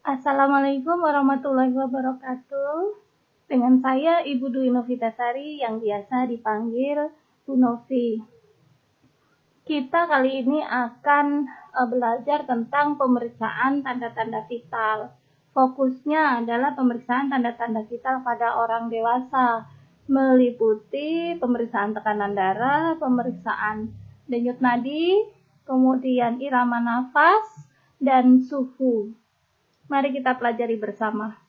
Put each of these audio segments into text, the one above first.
Assalamualaikum warahmatullahi wabarakatuh. Dengan saya Ibu Dwi Novitasari yang biasa dipanggil Bu Novi. Kita kali ini akan belajar tentang pemeriksaan tanda-tanda vital. Fokusnya adalah pemeriksaan tanda-tanda vital pada orang dewasa, meliputi pemeriksaan tekanan darah, pemeriksaan denyut nadi, kemudian irama nafas, dan suhu. Mari kita pelajari bersama.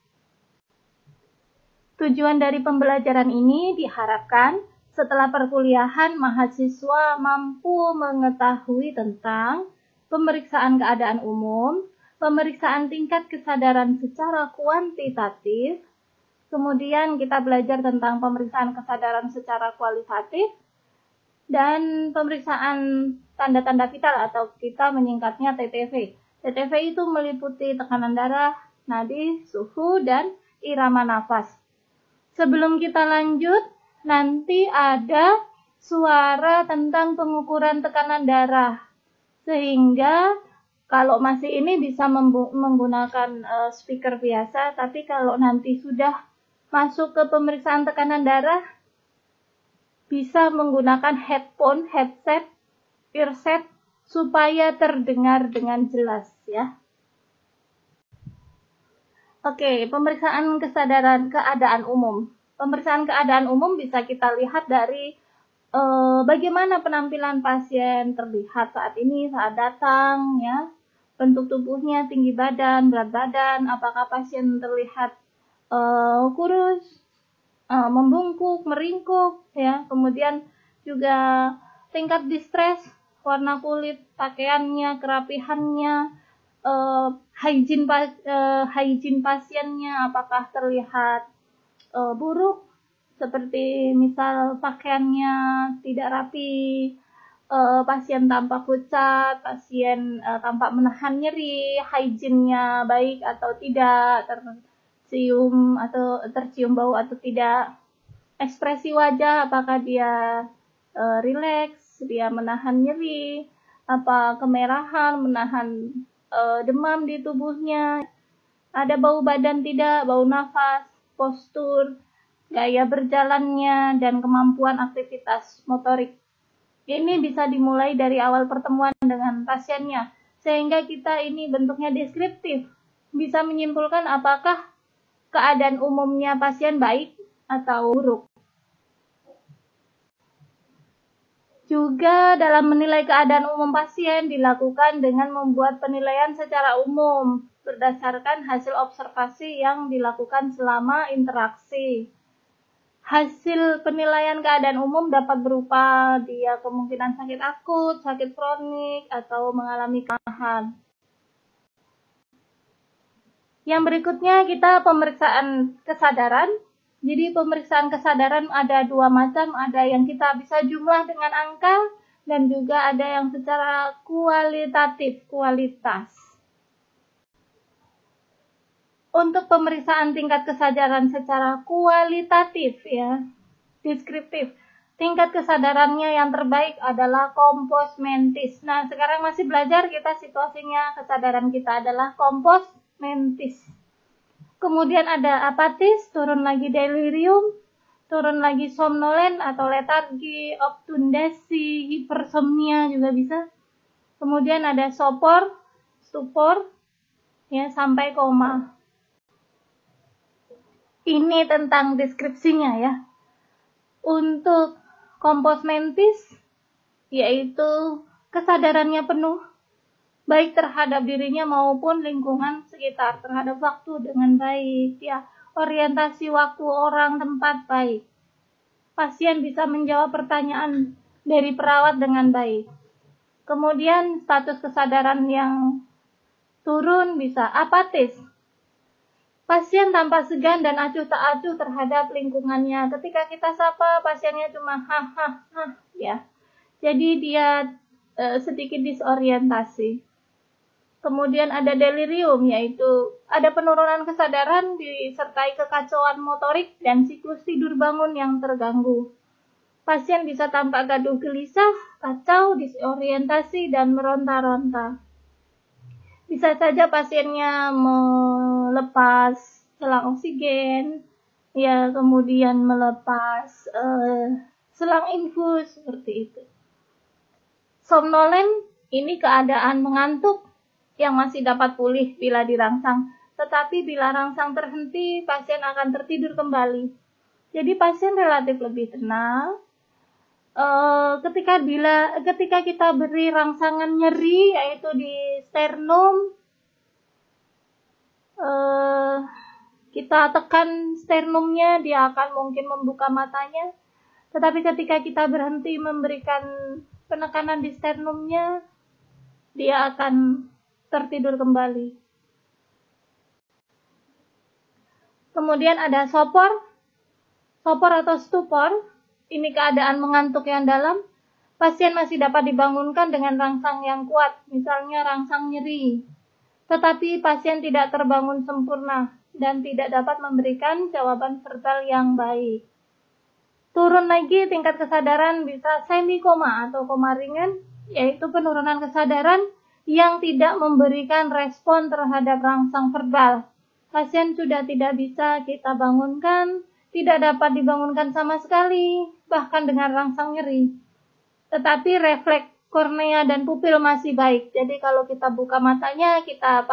Tujuan dari pembelajaran ini diharapkan setelah perkuliahan mahasiswa mampu mengetahui tentang pemeriksaan keadaan umum, pemeriksaan tingkat kesadaran secara kuantitatif, kemudian kita belajar tentang pemeriksaan kesadaran secara kualitatif, dan pemeriksaan tanda-tanda vital atau kita menyingkatnya TTV. TTV itu meliputi tekanan darah, nadi, suhu, dan irama nafas. Sebelum kita lanjut, nanti ada suara tentang pengukuran tekanan darah. Sehingga kalau masih ini bisa menggunakan speaker biasa, tapi kalau nanti sudah masuk ke pemeriksaan tekanan darah, bisa menggunakan headphone, headset, earset, supaya terdengar dengan jelas ya. Oke, pemeriksaan kesadaran keadaan umum. Pemeriksaan keadaan umum bisa kita lihat dari bagaimana penampilan pasien terlihat saat ini, saat datang ya. Bentuk tubuhnya, tinggi badan, berat badan, apakah pasien terlihat kurus, membungkuk, meringkuk ya. Kemudian juga tingkat distres, warna kulit, pakaiannya, kerapihannya, hygiene pasiennya, apakah terlihat buruk, seperti misal pakaiannya tidak rapi, pasien tampak pucat, pasien tampak menahan nyeri, hygiene-nya baik atau tidak, tercium bau atau tidak, ekspresi wajah, apakah dia rileks, dia menahan nyeri, apa kemerahan, menahan demam di tubuhnya, ada bau badan tidak, bau nafas, postur, gaya berjalannya, dan kemampuan aktivitas motorik. Ini bisa dimulai dari awal pertemuan dengan pasiennya, sehingga kita ini bentuknya deskriptif, bisa menyimpulkan apakah keadaan umumnya pasien baik atau buruk. Juga dalam menilai keadaan umum pasien dilakukan dengan membuat penilaian secara umum berdasarkan hasil observasi yang dilakukan selama interaksi. Hasil penilaian keadaan umum dapat berupa dia kemungkinan sakit akut, sakit kronik, atau mengalami kelelahan. Yang berikutnya kita pemeriksaan kesadaran. Jadi pemeriksaan kesadaran ada dua macam, ada yang kita bisa jumlah dengan angka, dan juga ada yang secara kualitatif, kualitas. Untuk pemeriksaan tingkat kesadaran secara kualitatif ya, deskriptif, tingkat kesadarannya yang terbaik adalah kompos mentis. Nah, sekarang masih belajar kita, situasinya kesadaran kita adalah kompos mentis. Kemudian ada apatis, turun lagi delirium, turun lagi somnolen atau letargi, obtundasi, hipersomnia juga bisa. Kemudian ada sopor, stupor, ya sampai koma. Ini tentang deskripsinya ya. Untuk kompos mentis, yaitu kesadarannya penuh, baik terhadap dirinya maupun lingkungan sekitar, terhadap waktu dengan baik, ya, orientasi waktu, orang, tempat baik. Pasien bisa menjawab pertanyaan dari perawat dengan baik. Kemudian status kesadaran yang turun bisa apatis. Pasien tampak segan dan acuh tak acuh terhadap lingkungannya. Ketika kita sapa, pasiennya cuma ha ya. Jadi dia sedikit disorientasi. Kemudian ada delirium, yaitu ada penurunan kesadaran disertai kekacauan motorik dan siklus tidur bangun yang terganggu. Pasien bisa tampak gaduh gelisah, kacau, disorientasi, dan meronta-ronta. Bisa saja pasiennya melepas selang oksigen, ya kemudian melepas selang infus seperti itu. Somnolen ini keadaan mengantuk yang masih dapat pulih bila dirangsang, tetapi bila rangsang terhenti, pasien akan tertidur kembali. Jadi pasien relatif lebih tenang. Ketika kita beri rangsangan nyeri, yaitu di sternum, kita tekan sternumnya, dia akan mungkin membuka matanya. Tetapi ketika kita berhenti memberikan penekanan di sternumnya, dia akan tertidur kembali. Kemudian ada sopor atau stupor. Ini keadaan mengantuk yang dalam. Pasien masih dapat dibangunkan dengan rangsang yang kuat, misalnya rangsang nyeri. Tetapi pasien tidak terbangun sempurna dan tidak dapat memberikan jawaban verbal yang baik. Turun lagi tingkat kesadaran bisa semi koma atau koma ringan, yaitu penurunan kesadaran yang tidak memberikan respon terhadap rangsang verbal. Pasien sudah tidak bisa kita bangunkan, tidak dapat dibangunkan sama sekali, bahkan dengan rangsang nyeri. Tetapi refleks kornea dan pupil masih baik. Jadi kalau kita buka matanya, kita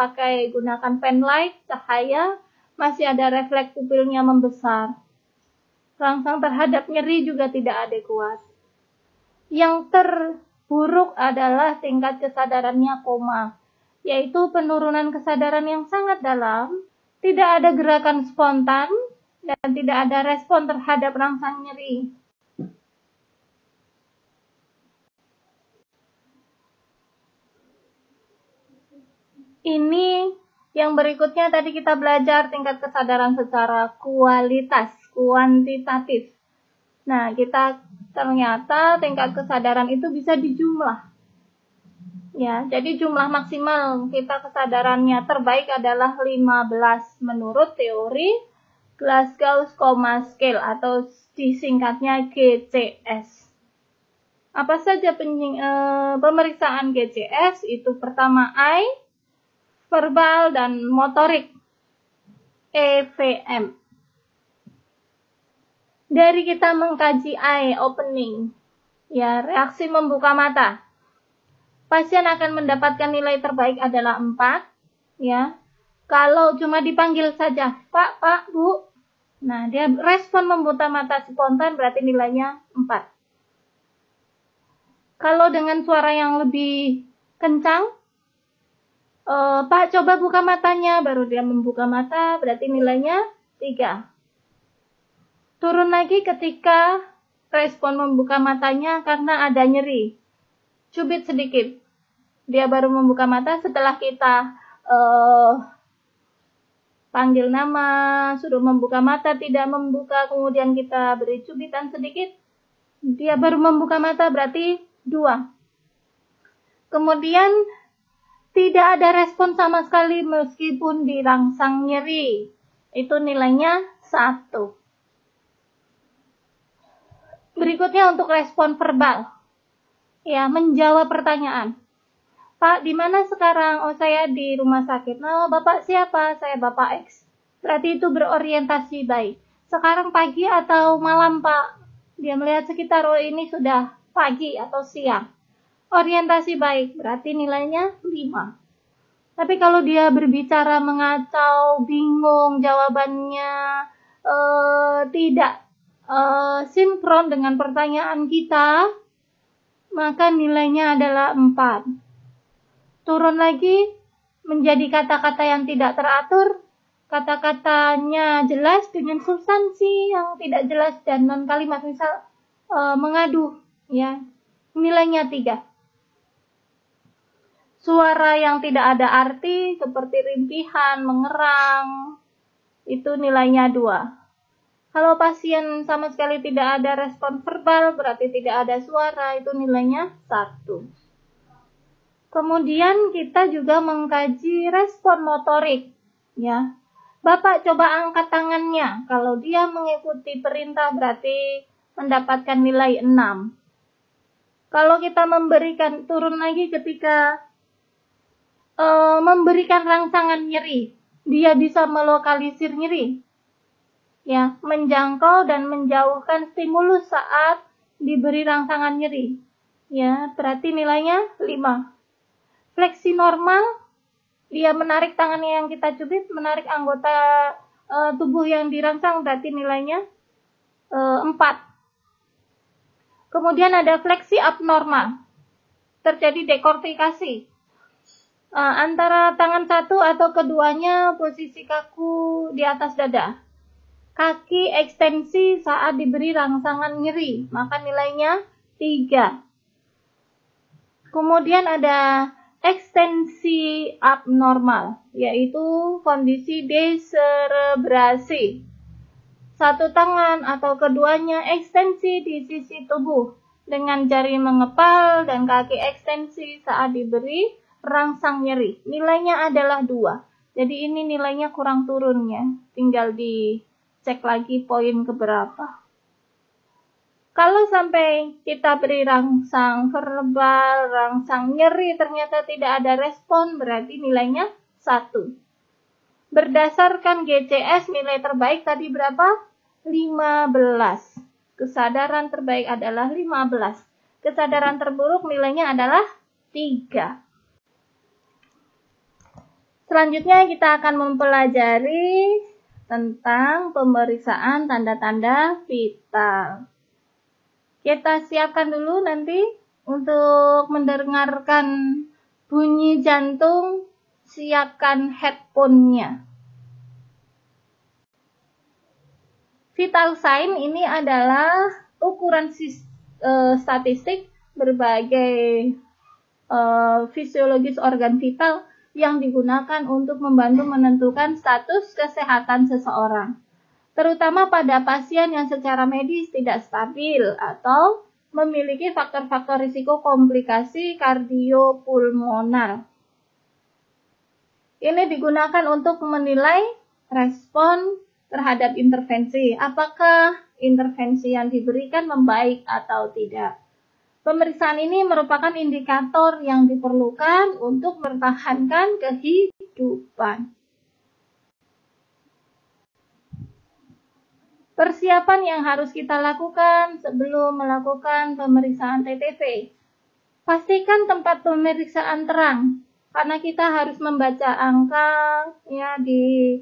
gunakan pen light, cahaya, masih ada refleks pupilnya membesar. Rangsang terhadap nyeri juga tidak adekuat. Yang terburuk adalah tingkat kesadarannya koma, yaitu penurunan kesadaran yang sangat dalam, tidak ada gerakan spontan, dan tidak ada respon terhadap rangsang nyeri. Ini yang berikutnya tadi kita belajar tingkat kesadaran secara kuantitatif. Nah, ternyata tingkat kesadaran itu bisa dijumlah. Ya, jadi jumlah maksimal kita kesadarannya terbaik adalah 15 menurut teori Glasgow Coma Scale atau disingkatnya GCS. Apa saja pemeriksaan GCS? Itu pertama eye, verbal, dan motorik, EVM. Dari kita mengkaji eye opening, ya, reaksi membuka mata, pasien akan mendapatkan nilai terbaik adalah 4, ya. Kalau cuma dipanggil saja, Pak, Bu, nah dia respon membuka mata spontan berarti nilainya 4. Kalau dengan suara yang lebih kencang, Pak, coba buka matanya, baru dia membuka mata, berarti nilainya 3. Turun lagi ketika respon membuka matanya karena ada nyeri. Cubit sedikit. Dia baru membuka mata setelah kita panggil nama, suruh membuka mata, tidak membuka, kemudian kita beri cubitan sedikit. Dia baru membuka mata, berarti 2. Kemudian tidak ada respon sama sekali meskipun dirangsang nyeri. Itu nilainya 1. Berikutnya untuk respon verbal. Ya, menjawab pertanyaan. Pak, di mana sekarang? Oh, saya di rumah sakit. Nah, Bapak siapa? Saya Bapak X. Berarti itu berorientasi baik. Sekarang pagi atau malam, Pak? Dia melihat sekitar, oh ini sudah pagi atau siang. Orientasi baik, berarti nilainya 5. Tapi kalau dia berbicara mengacau, bingung, jawabannya tidak sinkron dengan pertanyaan kita, maka nilainya adalah 4. Turun lagi menjadi kata-kata yang tidak teratur, kata-katanya jelas dengan substansi yang tidak jelas dan non kalimat, misal mengadu, ya, nilainya 3. Suara yang tidak ada arti seperti rintihan, mengerang, itu nilainya 2. Kalau pasien sama sekali tidak ada respon verbal, berarti tidak ada suara, itu nilainya 1. Kemudian kita juga mengkaji respon motorik, ya. Bapak coba angkat tangannya. Kalau dia mengikuti perintah berarti mendapatkan nilai 6. Kalau kita memberikan, turun lagi ketika memberikan rangsangan nyeri. Dia bisa melokalisir nyeri, ya, menjangkau dan menjauhkan stimulus saat diberi rangsangan nyeri. Ya, berarti nilainya 5. Fleksi normal, dia menarik tangannya yang kita cubit, menarik anggota tubuh yang dirangsang, berarti nilainya 4. Kemudian ada fleksi abnormal, terjadi dekortikasi. Antara tangan satu atau keduanya posisi kaku di atas dada. Kaki ekstensi saat diberi rangsangan nyeri, maka nilainya 3. Kemudian ada ekstensi abnormal, yaitu kondisi deserebrasi. Satu tangan atau keduanya ekstensi di sisi tubuh, dengan jari mengepal dan kaki ekstensi saat diberi rangsang nyeri. Nilainya adalah 2. Jadi ini nilainya kurang turun ya. Tinggal dicek lagi poin keberapa. Kalau sampai kita beri rangsang verbal, rangsang nyeri, ternyata tidak ada respon, berarti nilainya 1. Berdasarkan GCS, nilai terbaik tadi berapa? 15. Kesadaran terbaik adalah 15. Kesadaran terburuk nilainya adalah 3. Selanjutnya kita akan mempelajari tentang pemeriksaan tanda-tanda vital. Kita siapkan dulu nanti untuk mendengarkan bunyi jantung, siapkan headphone-nya. Vital sign ini adalah ukuran statistik berbagai fisiologis organ vital yang digunakan untuk membantu menentukan status kesehatan seseorang, terutama pada pasien yang secara medis tidak stabil atau memiliki faktor-faktor risiko komplikasi kardiopulmonar. Ini digunakan untuk menilai respon terhadap intervensi, apakah intervensi yang diberikan membaik atau tidak. Pemeriksaan ini merupakan indikator yang diperlukan untuk mempertahankan kehidupan. Persiapan yang harus kita lakukan sebelum melakukan pemeriksaan TTV. Pastikan tempat pemeriksaan terang, karena kita harus membaca angka ya di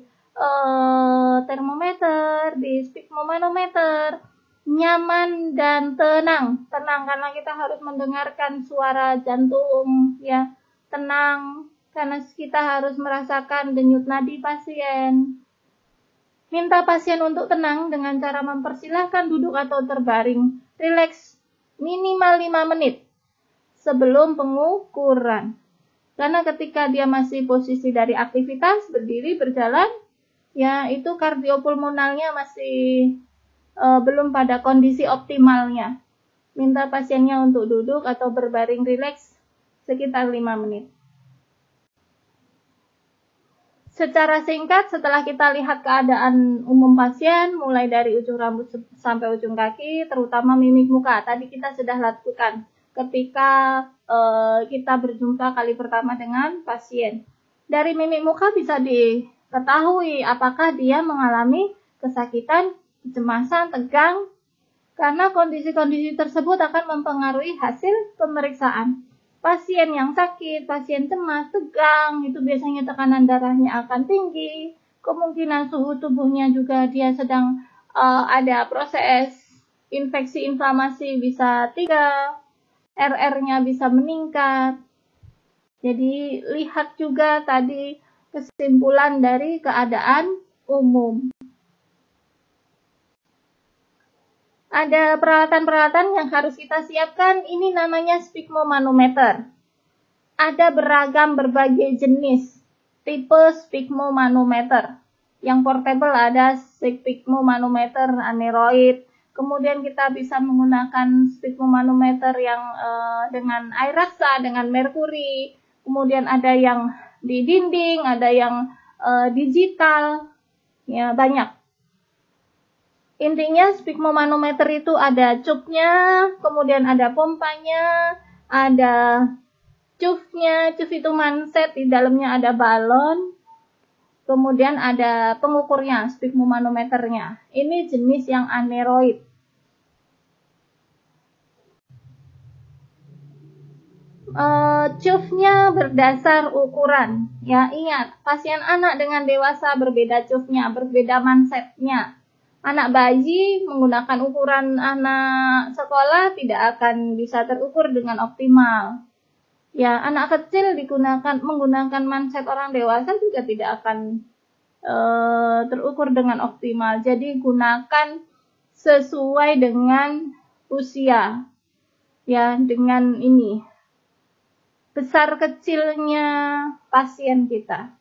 termometer, di sphygmomanometer. Nyaman dan tenang karena kita harus mendengarkan suara jantung ya, tenang karena kita harus merasakan denyut nadi pasien. Minta pasien untuk tenang dengan cara mempersilahkan duduk atau terbaring, rileks minimal 5 menit sebelum pengukuran. Karena ketika dia masih posisi dari aktivitas, berdiri, berjalan, ya itu kardiopulmonalnya masih belum pada kondisi optimalnya. Minta pasiennya untuk duduk atau berbaring rileks sekitar 5 menit. Secara singkat, setelah kita lihat keadaan umum pasien, mulai dari ujung rambut sampai ujung kaki, terutama mimik muka, tadi kita sudah lakukan ketika kita berjumpa kali pertama dengan pasien. Dari mimik muka bisa diketahui apakah dia mengalami kesakitan, kecemasan, tegang, karena kondisi-kondisi tersebut akan mempengaruhi hasil pemeriksaan. Pasien yang sakit, pasien cemas, tegang, itu biasanya tekanan darahnya akan tinggi, kemungkinan suhu tubuhnya juga dia sedang ada proses infeksi inflamasi bisa 3, RR-nya bisa meningkat. Jadi lihat juga tadi kesimpulan dari keadaan umum. Ada peralatan-peralatan yang harus kita siapkan, ini namanya sphygmomanometer. Ada berbagai jenis tipe sphygmomanometer. Yang portable ada sphygmomanometer aneroid. Kemudian kita bisa menggunakan sphygmomanometer yang dengan air raksa, dengan merkuri. Kemudian ada yang di dinding, ada yang digital, ya banyak. Intinya sphygmomanometer itu ada cupnya, kemudian ada pompanya, ada Cufnya, cuf itu manset, di dalamnya ada balon, kemudian ada pengukurnya, sphygmomanometernya. Ini jenis yang aneroid. Cufnya berdasar ukuran. Ya, ingat, pasien anak dengan dewasa berbeda cufnya, berbeda mansetnya. Anak bayi menggunakan ukuran anak sekolah tidak akan bisa terukur dengan optimal. Ya, anak kecil menggunakan manset orang dewasa juga tidak akan terukur dengan optimal. Jadi gunakan sesuai dengan usia. Ya, dengan ini besar kecilnya pasien kita.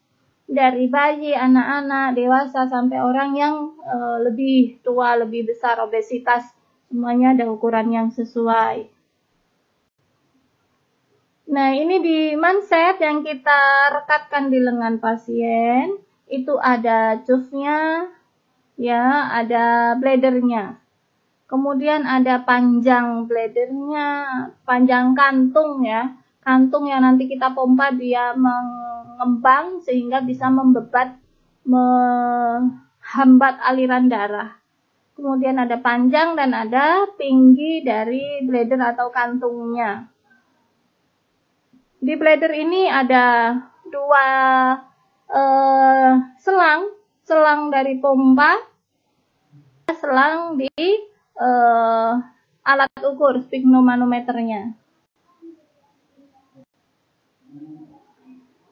Dari bayi, anak-anak, dewasa sampai orang yang lebih tua, lebih besar, obesitas, semuanya ada ukuran yang sesuai. Nah, ini di manset yang kita rekatkan di lengan pasien, itu ada cufnya, ya, ada bladernya. Kemudian ada panjang bladernya, panjang kantung ya. Kantung yang nanti kita pompa dia mengembang sehingga bisa menghambat aliran darah. Kemudian ada panjang dan ada tinggi dari bladder atau kantungnya. Di bladder ini ada dua selang dari pompa, selang di alat ukur sphygmomanometernya.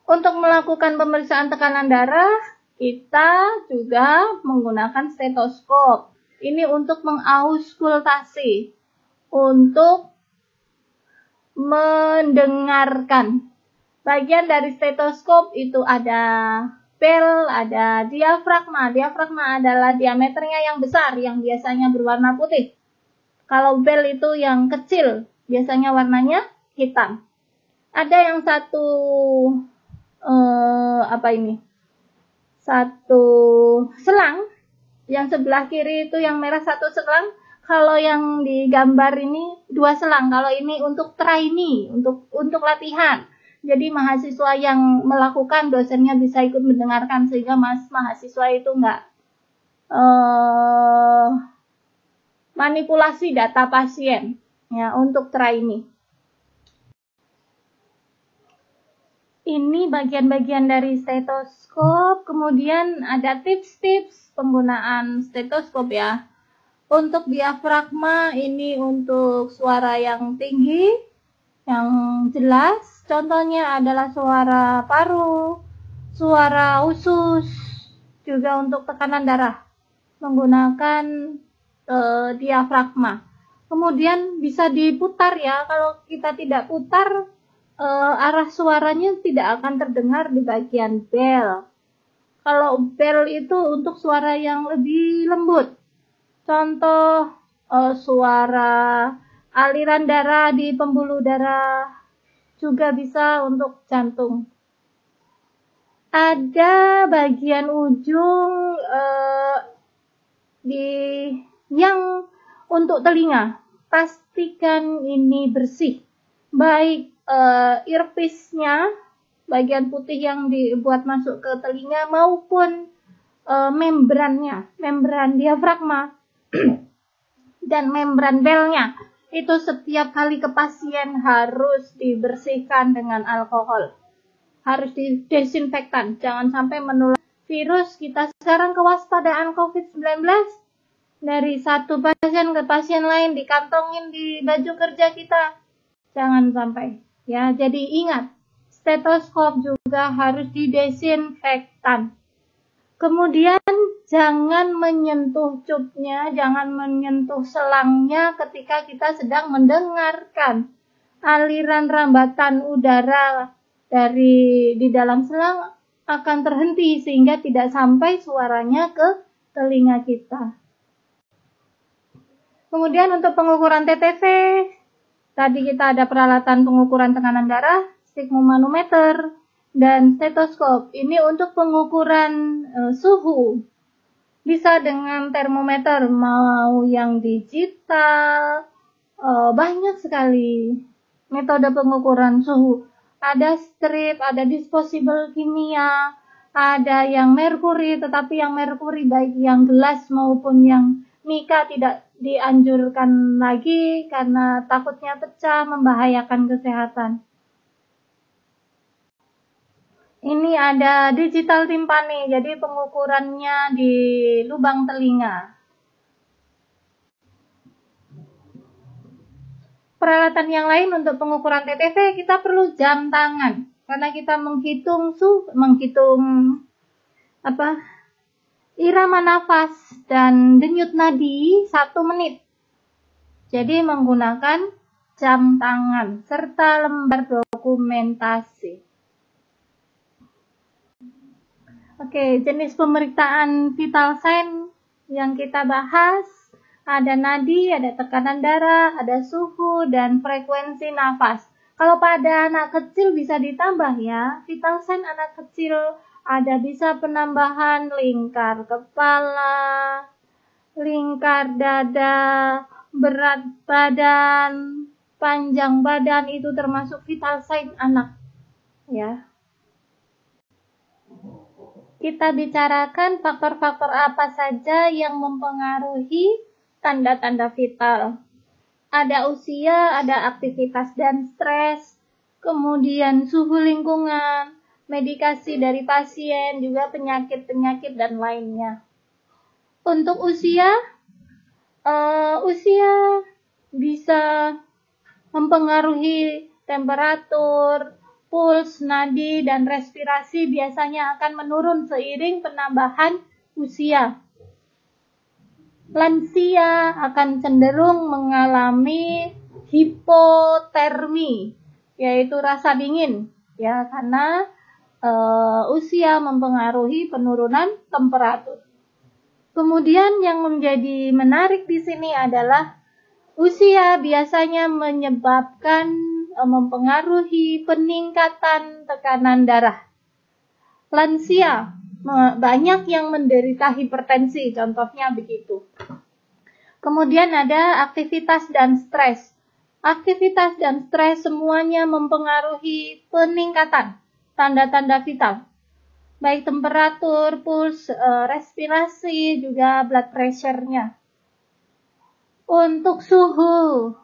Untuk melakukan pemeriksaan tekanan darah, kita juga menggunakan stetoskop. Ini untuk mengauskultasi, untuk mendengarkan. Bagian dari stetoskop itu ada bel, ada diafragma. Diafragma adalah diameternya yang besar, yang biasanya berwarna putih. Kalau bel itu yang kecil, biasanya warnanya hitam. Ada yang satu selang, yang sebelah kiri itu yang merah satu selang. Kalau yang di gambar ini 2 selang. Kalau ini untuk trainee, untuk latihan. Jadi mahasiswa yang melakukan, dosennya bisa ikut mendengarkan sehingga mahasiswa itu enggak manipulasi data pasien ya untuk trainee. Ini bagian-bagian dari stetoskop. Kemudian ada tips-tips penggunaan stetoskop ya. Untuk diafragma ini untuk suara yang tinggi, yang jelas. Contohnya adalah suara paru, suara usus, juga untuk tekanan darah menggunakan diafragma. Kemudian bisa diputar ya. Kalau kita tidak putar, arah suaranya tidak akan terdengar di bagian bel. Kalau bel itu untuk suara yang lebih lembut. Contoh suara aliran darah di pembuluh darah, juga bisa untuk jantung. Ada bagian ujung yang untuk telinga. Pastikan ini bersih. Baik earpiece-nya, bagian putih yang dibuat masuk ke telinga, maupun membrannya, membran diafragma dan membran belnya. Itu setiap kali ke pasien harus dibersihkan dengan alkohol. Harus didesinfektan, jangan sampai menular virus. Kita sekarang kewaspadaan COVID-19. Dari satu pasien ke pasien lain, dikantongin di baju kerja kita. Jangan sampai. Ya, jadi ingat, stetoskop juga harus didesinfektan. Kemudian jangan menyentuh cupnya, jangan menyentuh selangnya ketika kita sedang mendengarkan. Aliran rambatan udara dari di dalam selang akan terhenti sehingga tidak sampai suaranya ke telinga kita. Kemudian untuk pengukuran TTV, tadi kita ada peralatan pengukuran tekanan darah, sphygmomanometer, dan stetoskop. Ini untuk pengukuran suhu. Bisa dengan termometer, mau yang digital, banyak sekali metode pengukuran suhu. ada strip, ada disposable kimia, ada yang merkuri, tetapi yang merkuri baik yang gelas maupun yang mika tidak dianjurkan lagi karena takutnya pecah, membahayakan kesehatan. Ini ada digital timpani, jadi pengukurannya di lubang telinga. Peralatan yang lain untuk pengukuran TTV, kita perlu jam tangan karena kita menghitung irama nafas dan denyut nadi 1 menit. Jadi menggunakan jam tangan serta lembar dokumentasi. Oke, jenis pemeriksaan vital sign yang kita bahas ada nadi, ada tekanan darah, ada suhu, dan frekuensi nafas. Kalau pada anak kecil bisa ditambah ya, vital sign anak kecil ada bisa penambahan lingkar kepala, lingkar dada, berat badan, panjang badan, itu termasuk vital sign anak ya. Kita bicarakan faktor-faktor apa saja yang mempengaruhi tanda-tanda vital. Ada usia, ada aktivitas dan stres, kemudian suhu lingkungan, medikasi dari pasien, juga penyakit-penyakit dan lainnya. Untuk usia bisa mempengaruhi temperatur, puls, nadi, dan respirasi biasanya akan menurun seiring penambahan usia. Lansia akan cenderung mengalami hipotermi, yaitu rasa dingin, ya, karena usia mempengaruhi penurunan temperatur. Kemudian yang menjadi menarik di sini adalah usia biasanya mempengaruhi peningkatan tekanan darah. Lansia banyak yang menderita hipertensi, contohnya begitu. Kemudian ada aktivitas dan stres. Aktivitas dan stres semuanya mempengaruhi peningkatan tanda-tanda vital, baik temperatur, puls, respirasi, juga blood pressure-nya. Untuk suhu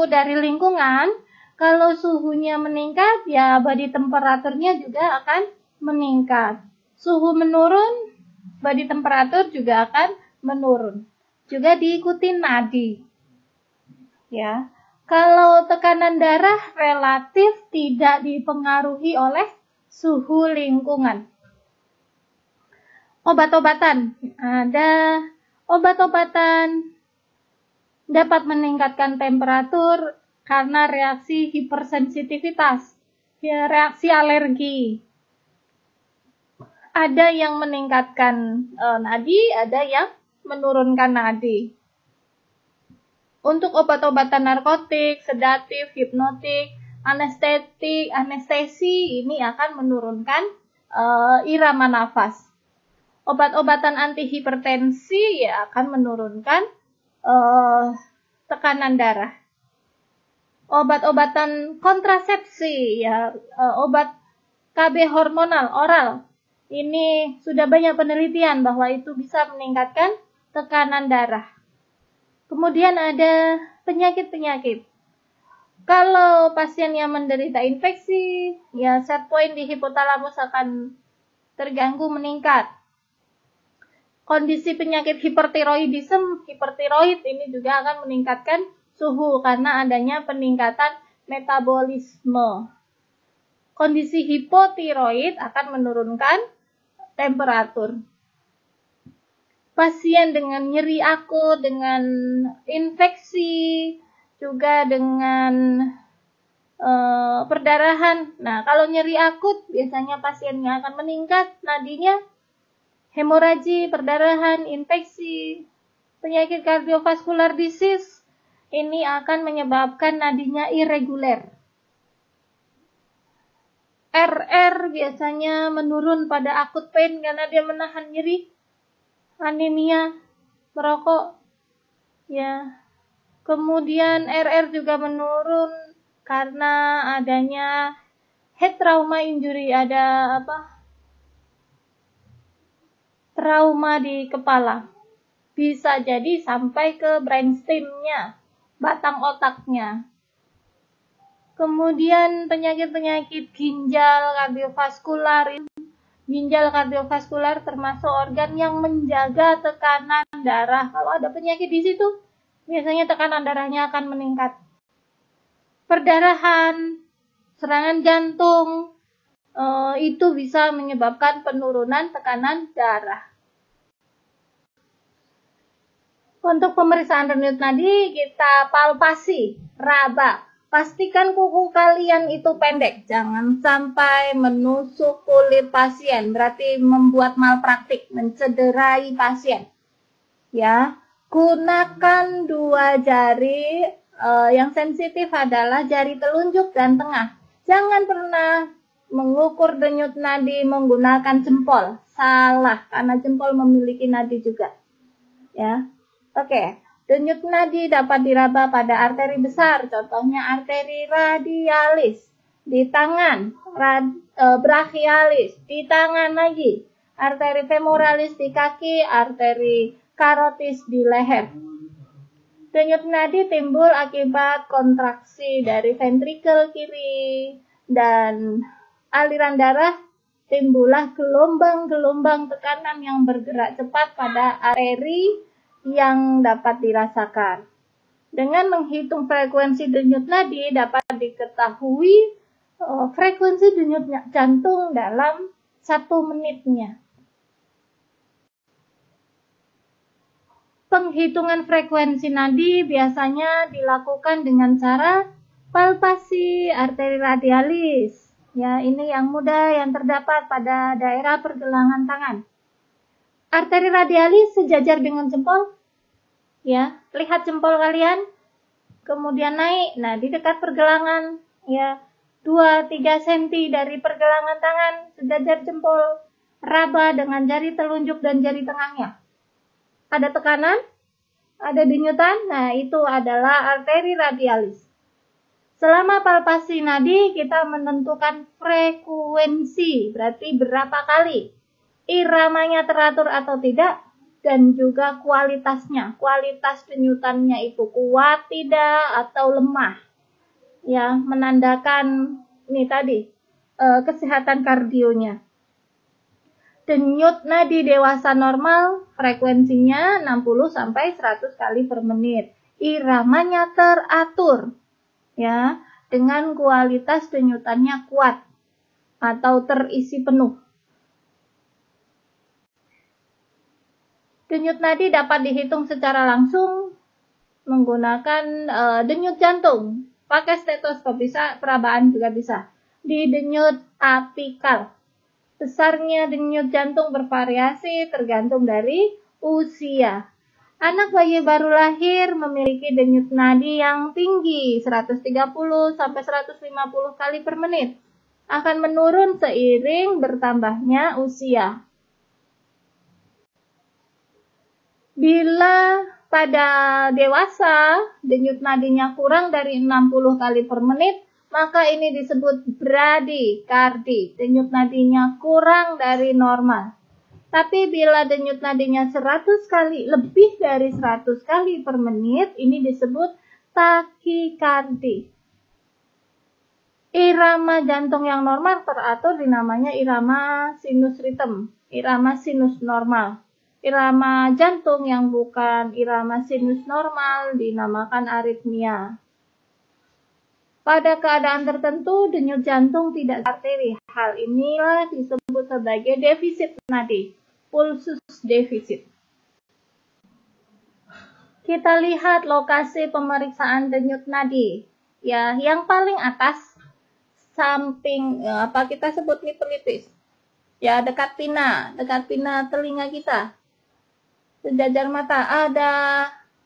dari lingkungan, kalau suhunya meningkat, ya body temperaturnya juga akan meningkat. Suhu menurun, body temperatur juga akan menurun. Juga diikuti nadi. Ya. Kalau tekanan darah relatif tidak dipengaruhi oleh suhu lingkungan. Obat-obatan. Ada obat-obatan dapat meningkatkan temperatur karena reaksi hipersensitivitas, reaksi alergi. Ada yang meningkatkan nadi, ada yang menurunkan nadi. Untuk obat-obatan narkotik, sedatif, hipnotik, anestesi ini akan menurunkan irama nafas. Obat-obatan antihipertensi ya akan menurunkan tekanan darah. Obat-obatan kontrasepsi ya, obat KB hormonal oral. Ini sudah banyak penelitian bahwa itu bisa meningkatkan tekanan darah. Kemudian ada penyakit-penyakit. Kalau pasien yang menderita infeksi, ya set point di hipotalamus akan terganggu meningkat. Kondisi penyakit hipertiroid ini juga akan meningkatkan suhu karena adanya peningkatan metabolisme. Kondisi hipotiroid akan menurunkan temperatur. Pasien dengan nyeri akut, dengan infeksi, juga dengan perdarahan. Nah, kalau nyeri akut biasanya pasiennya akan meningkat nadinya, hemoragi, perdarahan, infeksi, penyakit kardiovaskular disease, ini akan menyebabkan nadinya irreguler. RR biasanya menurun pada akut pain karena dia menahan nyeri, anemia, merokok, ya. Kemudian RR juga menurun karena adanya head trauma injury, ada trauma di kepala. Bisa jadi sampai ke brainstem-nya, batang otaknya. Kemudian penyakit-penyakit ginjal kardiovaskular termasuk organ yang menjaga tekanan darah. Kalau ada penyakit di situ, biasanya tekanan darahnya akan meningkat. Perdarahan, serangan jantung, itu bisa menyebabkan penurunan tekanan darah. Untuk pemeriksaan denyut nadi, kita palpasi, raba. Pastikan kuku kalian itu pendek, jangan sampai menusuk kulit pasien, berarti membuat malpraktik, mencederai pasien. Ya, gunakan 2 jari, yang sensitif adalah jari telunjuk dan tengah. Jangan pernah mengukur denyut nadi menggunakan jempol, salah, karena jempol memiliki nadi juga. Ya, oke. Denyut nadi dapat diraba pada arteri besar, contohnya arteri radialis, di tangan, brachialis, di tangan lagi, arteri femoralis di kaki, arteri karotis di leher. Denyut nadi timbul akibat kontraksi dari ventrikel kiri dan aliran darah, timbullah gelombang-gelombang tekanan yang bergerak cepat pada arteri yang dapat dirasakan. Dengan menghitung frekuensi denyut nadi dapat diketahui frekuensi denyut jantung dalam 1 menitnya. Penghitungan frekuensi nadi biasanya dilakukan dengan cara palpasi arteri radialis. Ya, ini yang mudah yang terdapat pada daerah pergelangan tangan. Arteri radialis sejajar dengan jempol. Ya, lihat jempol kalian. Kemudian naik. Nah, di dekat pergelangan, ya, 2-3 cm dari pergelangan tangan sejajar jempol. Raba dengan jari telunjuk dan jari tengahnya. Ada tekanan, ada denyutan, nah itu adalah arteri radialis. Selama palpasi nadi, kita menentukan frekuensi, berarti berapa kali. Iramanya teratur atau tidak, dan juga kualitasnya. Kualitas denyutannya itu kuat, tidak, atau lemah. Ya, menandakan ini tadi, kesehatan kardionya. Denyut nadi dewasa normal, frekuensinya 60-100 kali per menit. Iramanya teratur, ya, dengan kualitas denyutannya kuat atau terisi penuh. Denyut nadi dapat dihitung secara langsung menggunakan denyut jantung. Pakai stetoskop bisa, perabaan juga bisa. Di denyut apikal. Besarnya denyut jantung bervariasi tergantung dari usia. Anak bayi baru lahir memiliki denyut nadi yang tinggi, 130-150 kali per menit. Akan menurun seiring bertambahnya usia. Bila pada dewasa denyut nadinya kurang dari 60 kali per menit, maka ini disebut bradikardi, denyut nadinya kurang dari normal. Tapi bila denyut nadinya 100 kali, lebih dari 100 kali per menit, ini disebut takikardi. Irama jantung yang normal teratur dinamanya irama sinus rhythm, irama sinus normal. Irama jantung yang bukan irama sinus normal dinamakan aritmia. Pada keadaan tertentu, denyut jantung tidak arteri. Hal inilah disebut sebagai defisit nadi, pulsus defisit. Kita lihat lokasi pemeriksaan denyut nadi. Ya, yang paling atas, samping, kita sebut pelipis. Ya, dekat pina telinga kita. Sejajar mata ada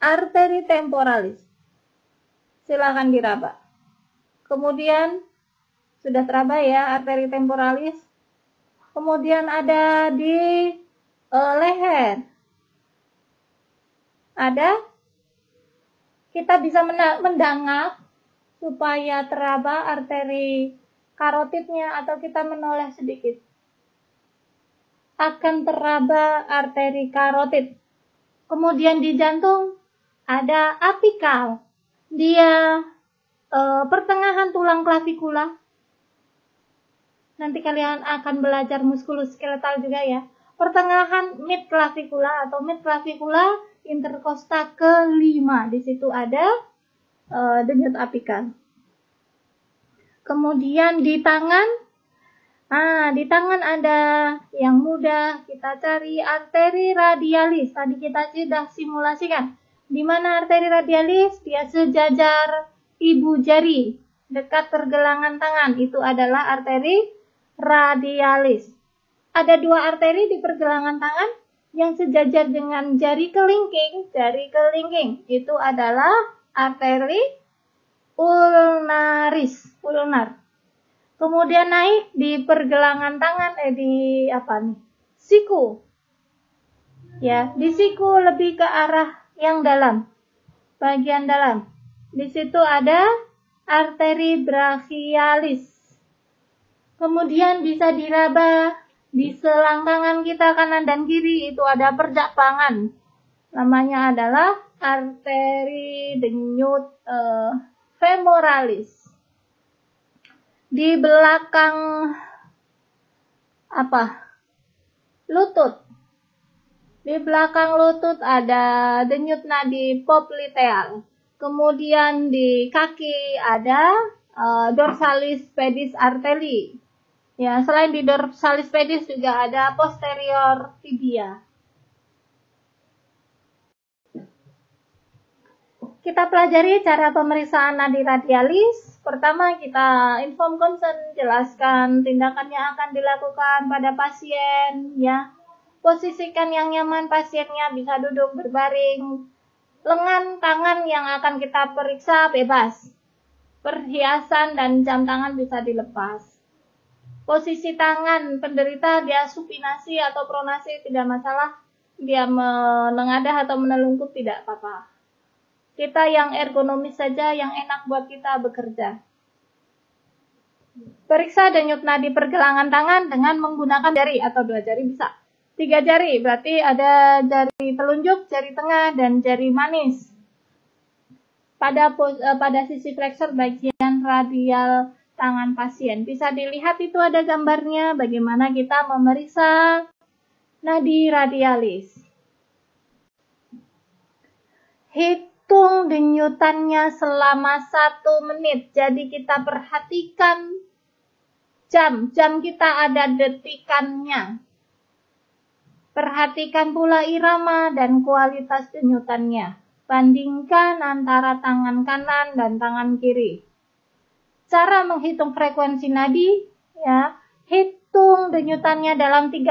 arteri temporalis. Silakan diraba. Kemudian sudah teraba ya arteri temporalis. Kemudian ada di leher. Ada. Kita bisa mendangak supaya teraba arteri karotidnya atau kita menoleh sedikit, akan teraba arteri karotid. Kemudian di jantung ada apikal. Dia pertengahan tulang klavikula. Nanti kalian akan belajar muskuloskeletal juga ya. Pertengahan mid klavikula atau mid klavikula interkosta kelima. Di situ ada denyut apikal. Kemudian di tangan ada yang mudah kita cari, arteri radialis. Tadi kita sudah simulasikan. Di mana arteri radialis? Dia sejajar ibu jari, dekat pergelangan tangan. Itu adalah arteri radialis. Ada dua arteri di pergelangan tangan yang sejajar dengan jari kelingking. Jari kelingking itu adalah arteri ulnar. Kemudian naik di pergelangan tangan, siku. Ya, di siku lebih ke arah yang dalam, bagian dalam. Di situ ada arteri brachialis. Kemudian bisa diraba di selangkangan kita kanan dan kiri, itu ada perjapangan. Namanya adalah arteri denyut femoralis. Di belakang lutut. Di belakang lutut ada denyut nadi popliteal. Kemudian di kaki ada dorsalis pedis arteri. Ya, selain di dorsalis pedis juga ada posterior tibia. Kita pelajari cara pemeriksaan nadi radialis. Pertama, kita inform concern, jelaskan tindakan yang akan dilakukan pada pasien, ya. Posisikan yang nyaman pasiennya, bisa duduk berbaring. Lengan tangan yang akan kita periksa bebas. Perhiasan dan jam tangan bisa dilepas. Posisi tangan penderita, dia supinasi atau pronasi tidak masalah. Dia menengadah atau menelungkup tidak apa-apa. Kita yang ergonomis saja, yang enak buat kita bekerja. Periksa denyut nadi pergelangan tangan dengan menggunakan jari atau 2 jari bisa. 3 jari, berarti ada jari telunjuk, jari tengah, dan jari manis. Pada sisi flexor bagian radial tangan pasien. Bisa dilihat itu ada gambarnya bagaimana kita memeriksa nadi radialis. Hitung denyutannya selama 1 menit. Jadi kita perhatikan jam. Jam kita ada detikannya. Perhatikan pula irama dan kualitas denyutannya. Bandingkan antara tangan kanan dan tangan kiri. Cara menghitung frekuensi nadi, ya, hitung denyutannya dalam 30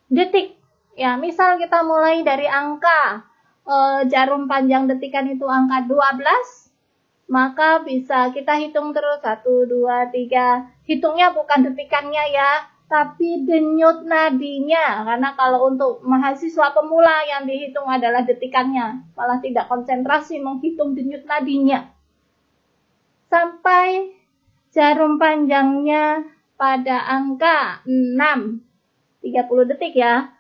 detik. Ya, misal kita mulai dari angka jarum panjang detikan itu angka 12, maka bisa kita hitung terus 1, 2, 3. Hitungnya bukan detikannya ya, tapi denyut nadinya. Karena kalau untuk mahasiswa pemula yang dihitung adalah detikannya, malah tidak konsentrasi menghitung denyut nadinya. Sampai jarum panjangnya pada angka 6, 30 detik ya,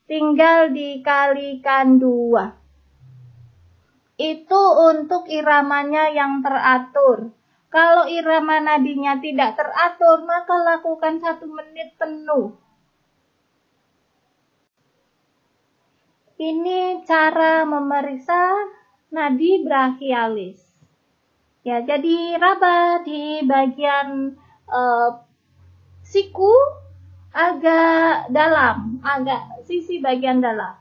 tinggal dikalikan 2. Itu untuk iramanya yang teratur. Kalau irama nadinya tidak teratur, maka lakukan 1 menit penuh. Ini cara memeriksa nadi brachialis. Ya, jadi raba di bagian siku agak dalam, agak sisi bagian dalam.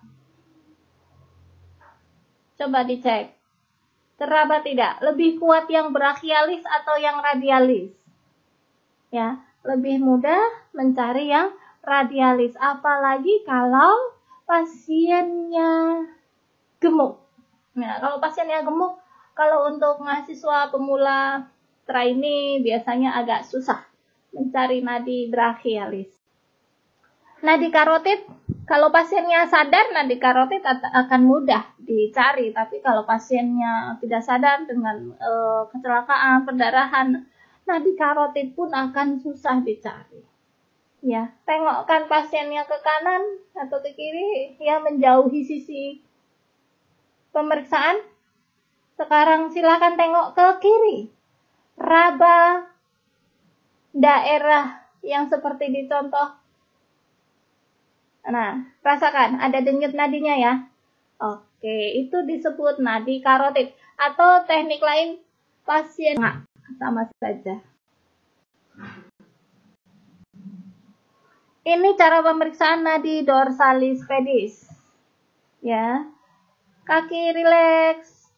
Coba dicek. Teraba tidak? Lebih kuat yang brachialis atau yang radialis? Ya, lebih mudah mencari yang radialis. Apalagi kalau pasiennya gemuk. Nah, kalau pasiennya gemuk, kalau untuk mahasiswa pemula trainee biasanya agak susah mencari nadi brachialis. Nadi karotid, kalau pasiennya sadar, nadi karotid akan mudah dicari. Tapi kalau pasiennya tidak sadar dengan kecelakaan, pendarahan, nadi karotid pun akan susah dicari. Ya, tengokkan pasiennya ke kanan atau ke kiri, ya menjauhi sisi pemeriksaan. Sekarang silakan tengok ke kiri. Raba daerah yang seperti dicontoh. Nah, rasakan ada denyut nadinya ya. Oke, itu disebut nadi karotid. Atau teknik lain pasien sama saja. Ini cara pemeriksaan nadi dorsalis pedis. Ya. Kaki rileks.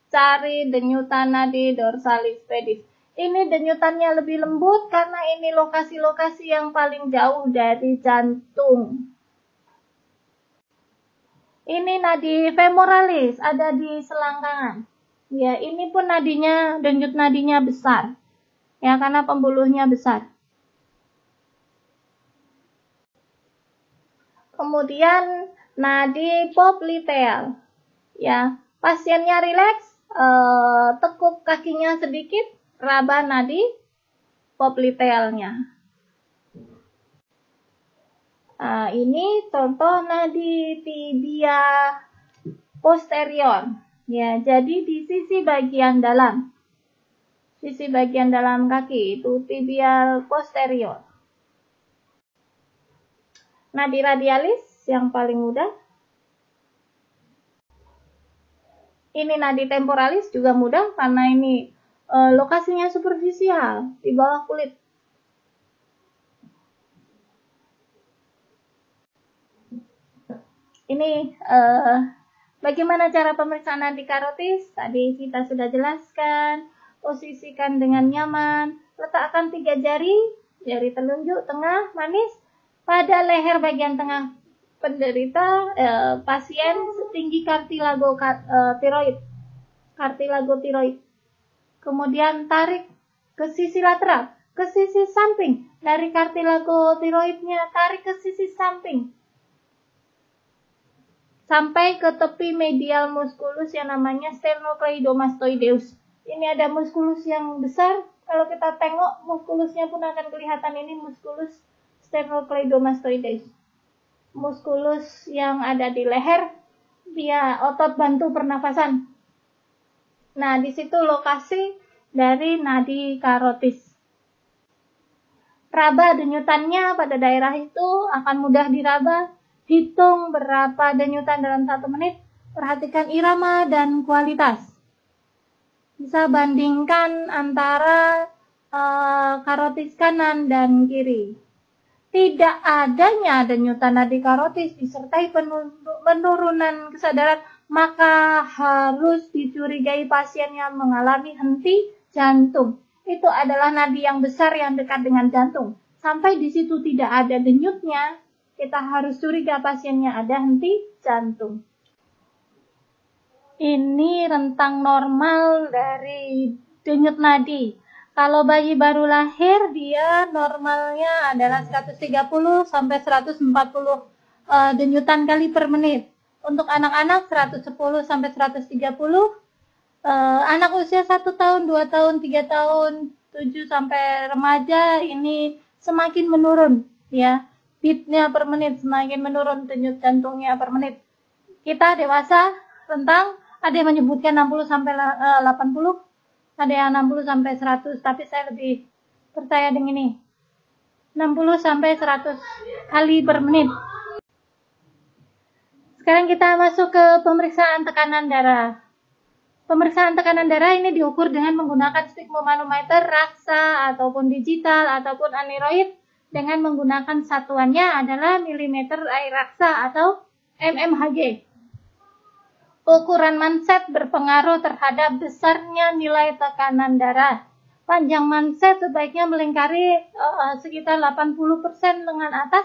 Cari denyutan nadi dorsalis pedis. Ini denyutannya lebih lembut karena ini lokasi-lokasi yang paling jauh dari jantung. Ini nadi femoralis, ada di selangkangan. Ya, ini pun nadinya, denyut nadinya besar. Ya, karena pembuluhnya besar. Kemudian nadi popliteal. Ya, pasiennya rileks, tekuk kakinya sedikit, raba nadi poplitealnya. Ini contoh nadi tibia posterior. Ya, jadi di sisi bagian dalam. Sisi bagian dalam kaki itu tibial posterior. Nadi radialis yang paling mudah. Ini nadi temporalis juga mudah karena ini lokasinya superficial di bawah kulit. Ini bagaimana cara pemeriksaan nadi karotis? Tadi kita sudah jelaskan. Posisikan dengan nyaman. Letakkan 3 jari, jari telunjuk, tengah, manis, pada leher bagian tengah penderita pasien setinggi kartilago tiroid. Kemudian tarik ke sisi lateral, ke sisi samping. Dari kartilago tiroidnya tarik ke sisi samping. Sampai ke tepi medial musculus yang namanya sternocleidomastoideus. Ini ada musculus yang besar. Kalau kita tengok, musculusnya pun akan kelihatan. Ini musculus sternocleidomastoideus. Musculus yang ada di leher, dia otot bantu pernafasan. Nah, di situ lokasi dari nadi karotis. Raba denyutannya pada daerah itu akan mudah diraba. Hitung berapa denyutan dalam 1 menit. Perhatikan irama dan kualitas. Bisa bandingkan antara karotis kanan dan kiri. Tidak adanya denyutan nadi karotis disertai penurunan kesadaran, maka harus dicurigai pasien yang mengalami henti jantung. Itu adalah nadi yang besar yang dekat dengan jantung. Sampai di situ tidak ada denyutnya, kita harus curiga pasiennya ada henti jantung. Ini rentang normal dari denyut nadi. Kalau bayi baru lahir, dia normalnya adalah 130 sampai 140 denyutan kali per menit. Untuk anak-anak 110 sampai 130. Anak usia 1 tahun, 2 tahun, 3 tahun, 7 sampai remaja ini semakin menurun, ya. Beatnya per menit semakin menurun, denyut jantungnya per menit. Kita dewasa rentang, ada yang menyebutkan 60 sampai 80, ada yang 60 sampai 100, tapi saya lebih percaya dengan ini. 60 sampai 100 kali per menit. Sekarang kita masuk ke pemeriksaan tekanan darah. Pemeriksaan tekanan darah ini diukur dengan menggunakan sphygmomanometer raksa ataupun digital ataupun aneroid. Dengan menggunakan satuannya adalah milimeter air raksa atau mmHg. Ukuran manset berpengaruh terhadap besarnya nilai tekanan darah. Panjang manset sebaiknya melingkari sekitar 80% lengan atas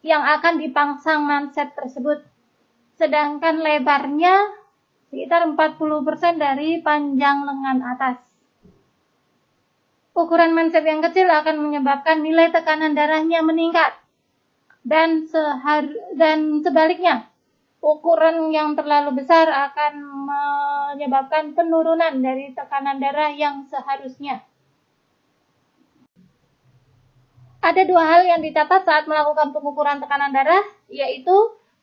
yang akan dipangsang manset tersebut. Sedangkan lebarnya sekitar 40% dari panjang lengan atas. Ukuran manset yang kecil akan menyebabkan nilai tekanan darahnya meningkat. Dan sebaliknya, ukuran yang terlalu besar akan menyebabkan penurunan dari tekanan darah yang seharusnya. Ada dua hal yang dicatat saat melakukan pengukuran tekanan darah, yaitu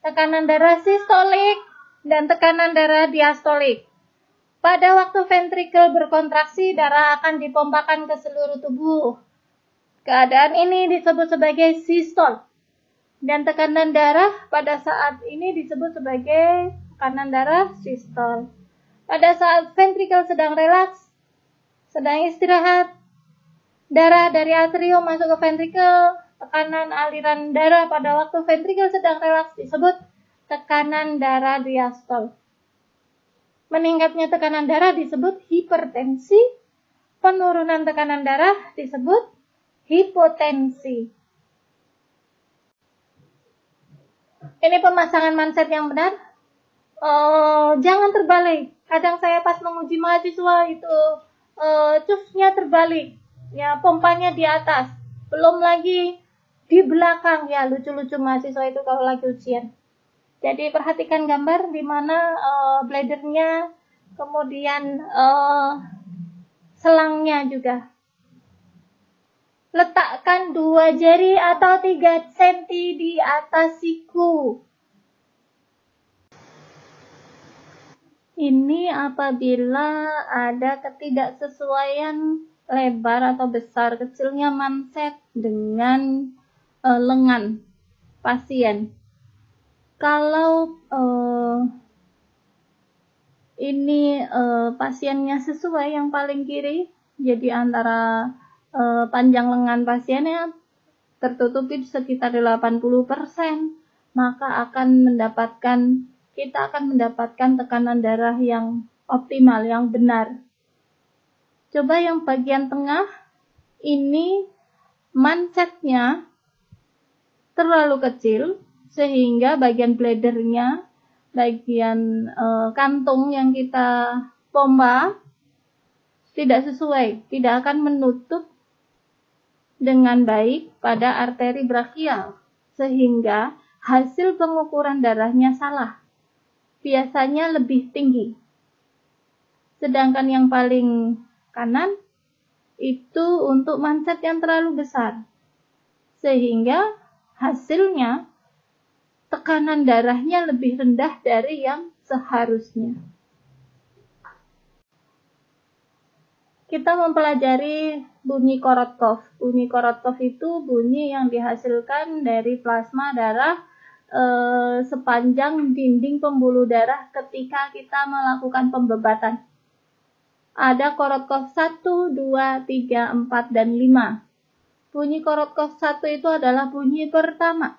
tekanan darah sistolik dan tekanan darah diastolik. Pada waktu ventrikel berkontraksi, darah akan dipompakan ke seluruh tubuh. Keadaan ini disebut sebagai sistol. Dan tekanan darah pada saat ini disebut sebagai tekanan darah sistol. Pada saat ventrikel sedang relaks, sedang istirahat, darah dari atrium masuk ke ventrikel. Tekanan aliran darah pada waktu ventrikel sedang relaks disebut tekanan darah diastol. Meningkatnya tekanan darah disebut hipertensi. Penurunan tekanan darah disebut hipotensi. Ini pemasangan manset yang benar. Jangan terbalik. Kadang saya pas menguji mahasiswa itu cusnya terbalik. Ya, pompanya di atas. Belum lagi di belakang. Ya, lucu-lucu mahasiswa itu kalau lagi ujian. Jadi perhatikan gambar di mana bladernya, kemudian selangnya juga. Letakkan 2 jari atau 3 cm di atas siku. Ini apabila ada ketidaksesuaian lebar atau besar kecilnya manset dengan lengan pasien. Kalau ini pasiennya sesuai yang paling kiri, jadi antara panjang lengan pasiennya tertutupi sekitar 80%, maka kita akan mendapatkan tekanan darah yang optimal, yang benar. Coba yang bagian tengah, ini mansetnya terlalu kecil, sehingga bagian bladernya, bagian kantung yang kita pompa tidak sesuai, tidak akan menutup dengan baik pada arteri brachial, sehingga hasil pengukuran darahnya salah, biasanya lebih tinggi. Sedangkan yang paling kanan itu untuk manset yang terlalu besar, sehingga hasilnya tekanan darahnya lebih rendah dari yang seharusnya. Kita mempelajari bunyi Korotkov. Bunyi Korotkov itu bunyi yang dihasilkan dari plasma darah sepanjang dinding pembuluh darah ketika kita melakukan pembebatan. Ada Korotkov 1, 2, 3, 4, dan 5. Bunyi Korotkov 1 itu adalah bunyi pertama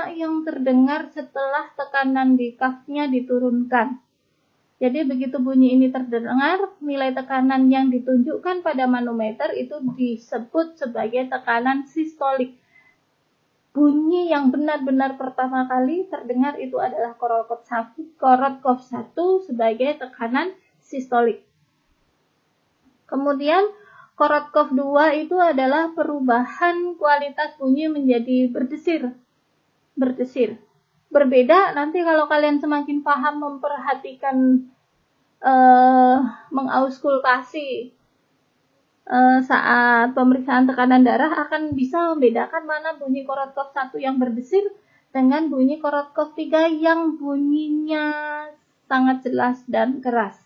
yang terdengar setelah tekanan di kafnya diturunkan. Jadi begitu bunyi ini terdengar, nilai tekanan yang ditunjukkan pada manometer itu disebut sebagai tekanan sistolik. Bunyi yang benar-benar pertama kali terdengar itu adalah Korotkov 1 sebagai tekanan sistolik. Kemudian Korotkov 2 itu adalah perubahan kualitas bunyi menjadi berdesir. Berbeda nanti kalau kalian semakin paham memperhatikan mengauskultasi saat pemeriksaan tekanan darah, akan bisa membedakan mana bunyi Korotkov 1 yang berdesir dengan bunyi Korotkov 3 yang bunyinya sangat jelas dan keras.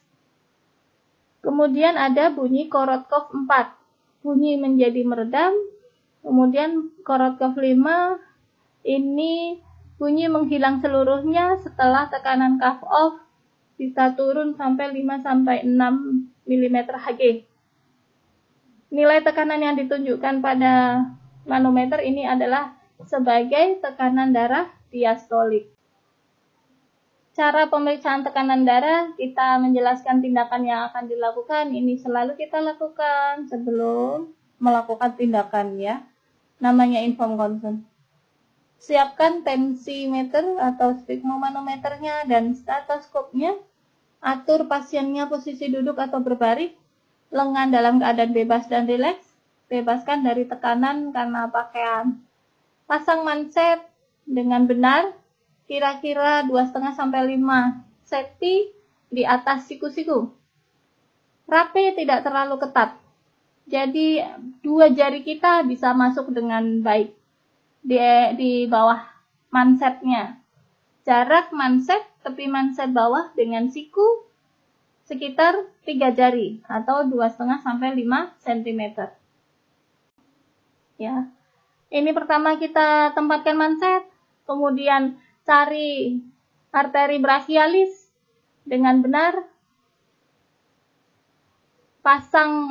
Kemudian ada bunyi Korotkov 4, bunyi menjadi meredam. Kemudian Korotkov 5, ini bunyi menghilang seluruhnya setelah tekanan cuff off bisa turun sampai 5-6 mm Hg. Nilai tekanan yang ditunjukkan pada manometer ini adalah sebagai tekanan darah diastolik. Cara pemeriksaan tekanan darah, kita menjelaskan tindakan yang akan dilakukan. Ini selalu kita lakukan sebelum melakukan tindakan, ya. Namanya inform consent. Siapkan tensimeter atau sphygmomanometernya dan stetoskopnya. Atur pasiennya posisi duduk atau berbaring. Lengan dalam keadaan bebas dan rileks. Bebaskan dari tekanan karena pakaian. Pasang manset dengan benar. Kira-kira 2,5-5 cm di atas siku-siku. Rapi, tidak terlalu ketat. Jadi dua jari kita bisa masuk dengan baik di bawah mansetnya. Jarak manset tepi manset bawah dengan siku sekitar 3 jari atau 2,5 sampai 5 cm. Ya. Ini pertama kita tempatkan manset, kemudian cari arteri brachialis dengan benar, pasang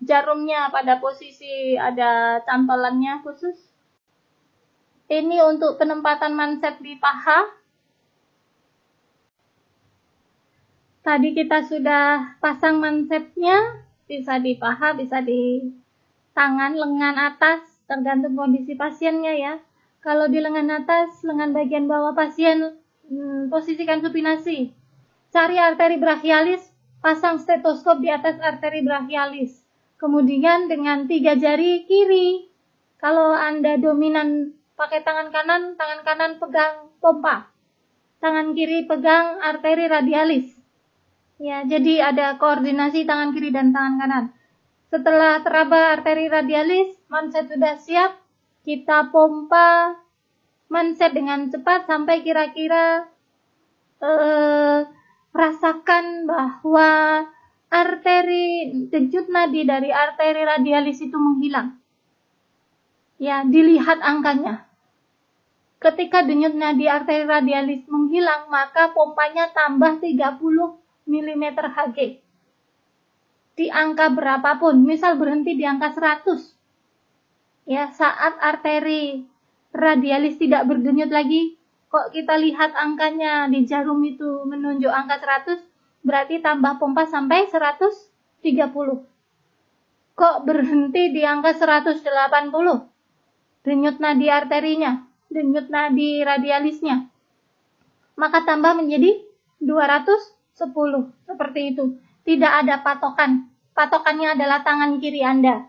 jarumnya pada posisi ada cantolannya khusus. Ini untuk penempatan manset di paha. Tadi kita sudah pasang mansetnya, bisa di paha, bisa di tangan, lengan atas, tergantung kondisi pasiennya ya. Kalau di lengan atas, lengan bagian bawah pasien, posisikan supinasi. Cari arteri brachialis, pasang stetoskop di atas arteri brachialis. Kemudian dengan 3 jari kiri, kalau Anda dominan pakai tangan kanan pegang pompa. Tangan kiri pegang arteri radialis. Ya, jadi ada koordinasi tangan kiri dan tangan kanan. Setelah teraba arteri radialis, manset sudah siap, kita pompa manset dengan cepat sampai kira-kira rasakan bahwa denyut nadi dari arteri radialis itu menghilang. Ya, dilihat angkanya. Ketika denyut nadi arteri radialis menghilang, maka pompanya tambah 30 mm Hg. Di angka berapapun, misal berhenti di angka 100. Ya, saat arteri radialis tidak berdenyut lagi, kok kita lihat angkanya di jarum itu menunjuk angka 100, berarti tambah pompa sampai 130. Kok berhenti di angka 180? Denyut nadi arterinya, denyut nadi radialisnya. Maka tambah menjadi 210, seperti itu. Tidak ada patokan. Patokannya adalah tangan kiri Anda.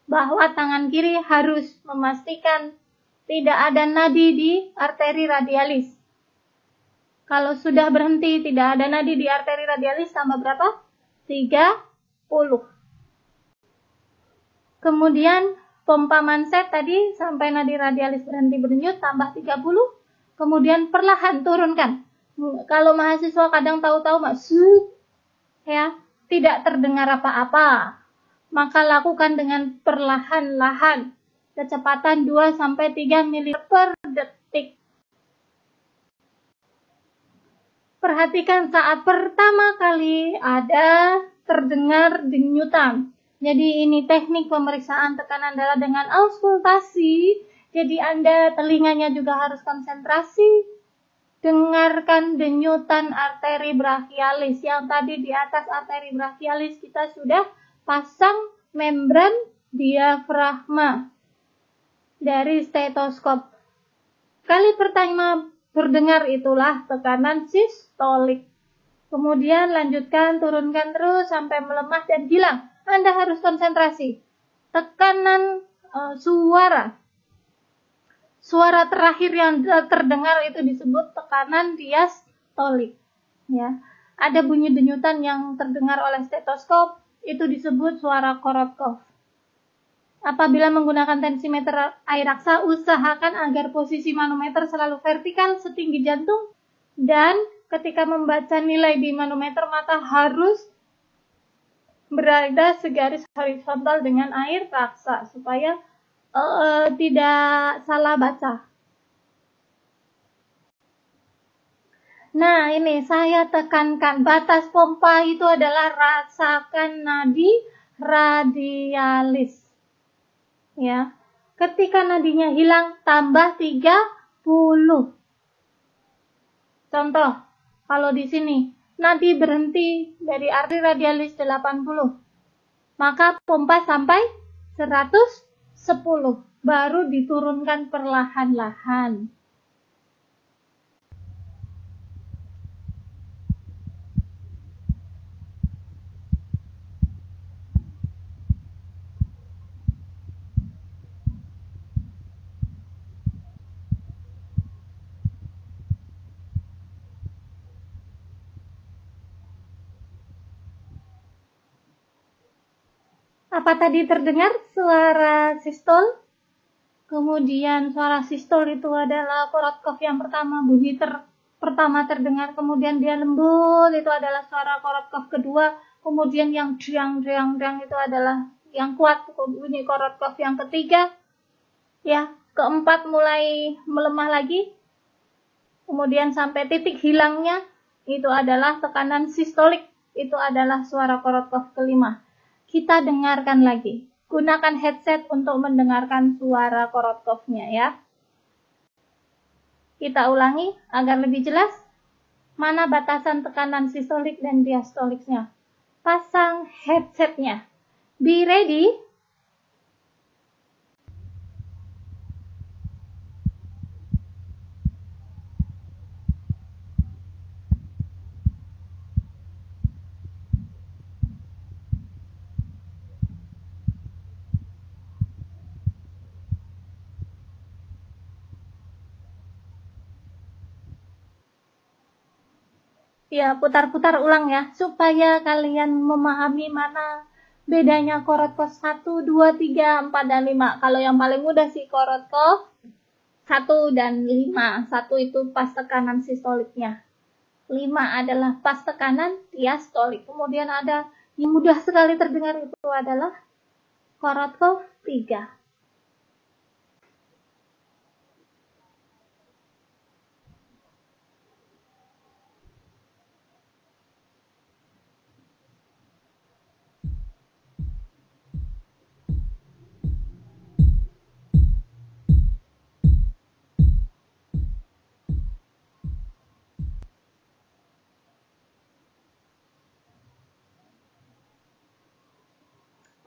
Bahwa tangan kiri harus memastikan tidak ada nadi di arteri radialis. Kalau sudah berhenti tidak ada nadi di arteri radialis, tambah berapa? 30. Kemudian pompa manset tadi sampai nadi radialis berhenti berdenyut, tambah 30. Kemudian perlahan turunkan. Kalau mahasiswa kadang tahu-tahu masuk, ya, tidak terdengar apa-apa, maka lakukan dengan perlahan-lahan, kecepatan 2-3 ml per detik. Perhatikan saat pertama kali ada terdengar denyutan. Jadi ini teknik pemeriksaan tekanan darah dengan auskultasi. Jadi Anda telinganya juga harus konsentrasi. Dengarkan denyutan arteri brachialis. Yang tadi di atas arteri brachialis kita sudah pasang membran diafragma dari stetoskop. Kali pertama berdengar itulah tekanan sistolik. Kemudian lanjutkan, turunkan terus sampai melemah dan hilang. Anda harus konsentrasi. Tekanan suara terakhir yang terdengar itu disebut tekanan diastolik. Ya, ada bunyi denyutan yang terdengar oleh stetoskop, itu disebut suara Korotkov. Apabila menggunakan tensimeter air raksa, usahakan agar posisi manometer selalu vertikal setinggi jantung, dan ketika membaca nilai di manometer, mata harus berada segaris horizontal dengan air raksa supaya tidak salah baca. Nah, ini saya tekankan, batas pompa itu adalah rasakan nadi radialis. Ya. Ketika nadinya hilang, tambah 30. Contoh, kalau di sini nadi berhenti dari arteri radialis 80. Maka pompa sampai 110, baru diturunkan perlahan-lahan. Apa tadi terdengar suara sistol? Kemudian suara sistol itu adalah Korotkov yang pertama, bunyi pertama terdengar, kemudian dia lembut, itu adalah suara Korotkov kedua, kemudian yang driang itu adalah yang kuat, bunyi Korotkov yang ketiga, ya, keempat mulai melemah lagi, kemudian sampai titik hilangnya, itu adalah tekanan sistolik, itu adalah suara Korotkov kelima. Kita dengarkan lagi. Gunakan headset untuk mendengarkan suara Korotkovnya ya. Kita ulangi agar lebih jelas. Mana batasan tekanan sistolik dan diastoliknya. Pasang headsetnya. Be ready. Ya, putar-putar ulang ya, supaya kalian memahami mana bedanya Korotkov 1, 2, 3, 4, dan 5. Kalau yang paling mudah sih Korotkov 1 dan 5. 1 itu pas tekanan sistoliknya. 5 adalah pas tekanan diastolik. Kemudian ada yang mudah sekali terdengar itu adalah Korotkov 3.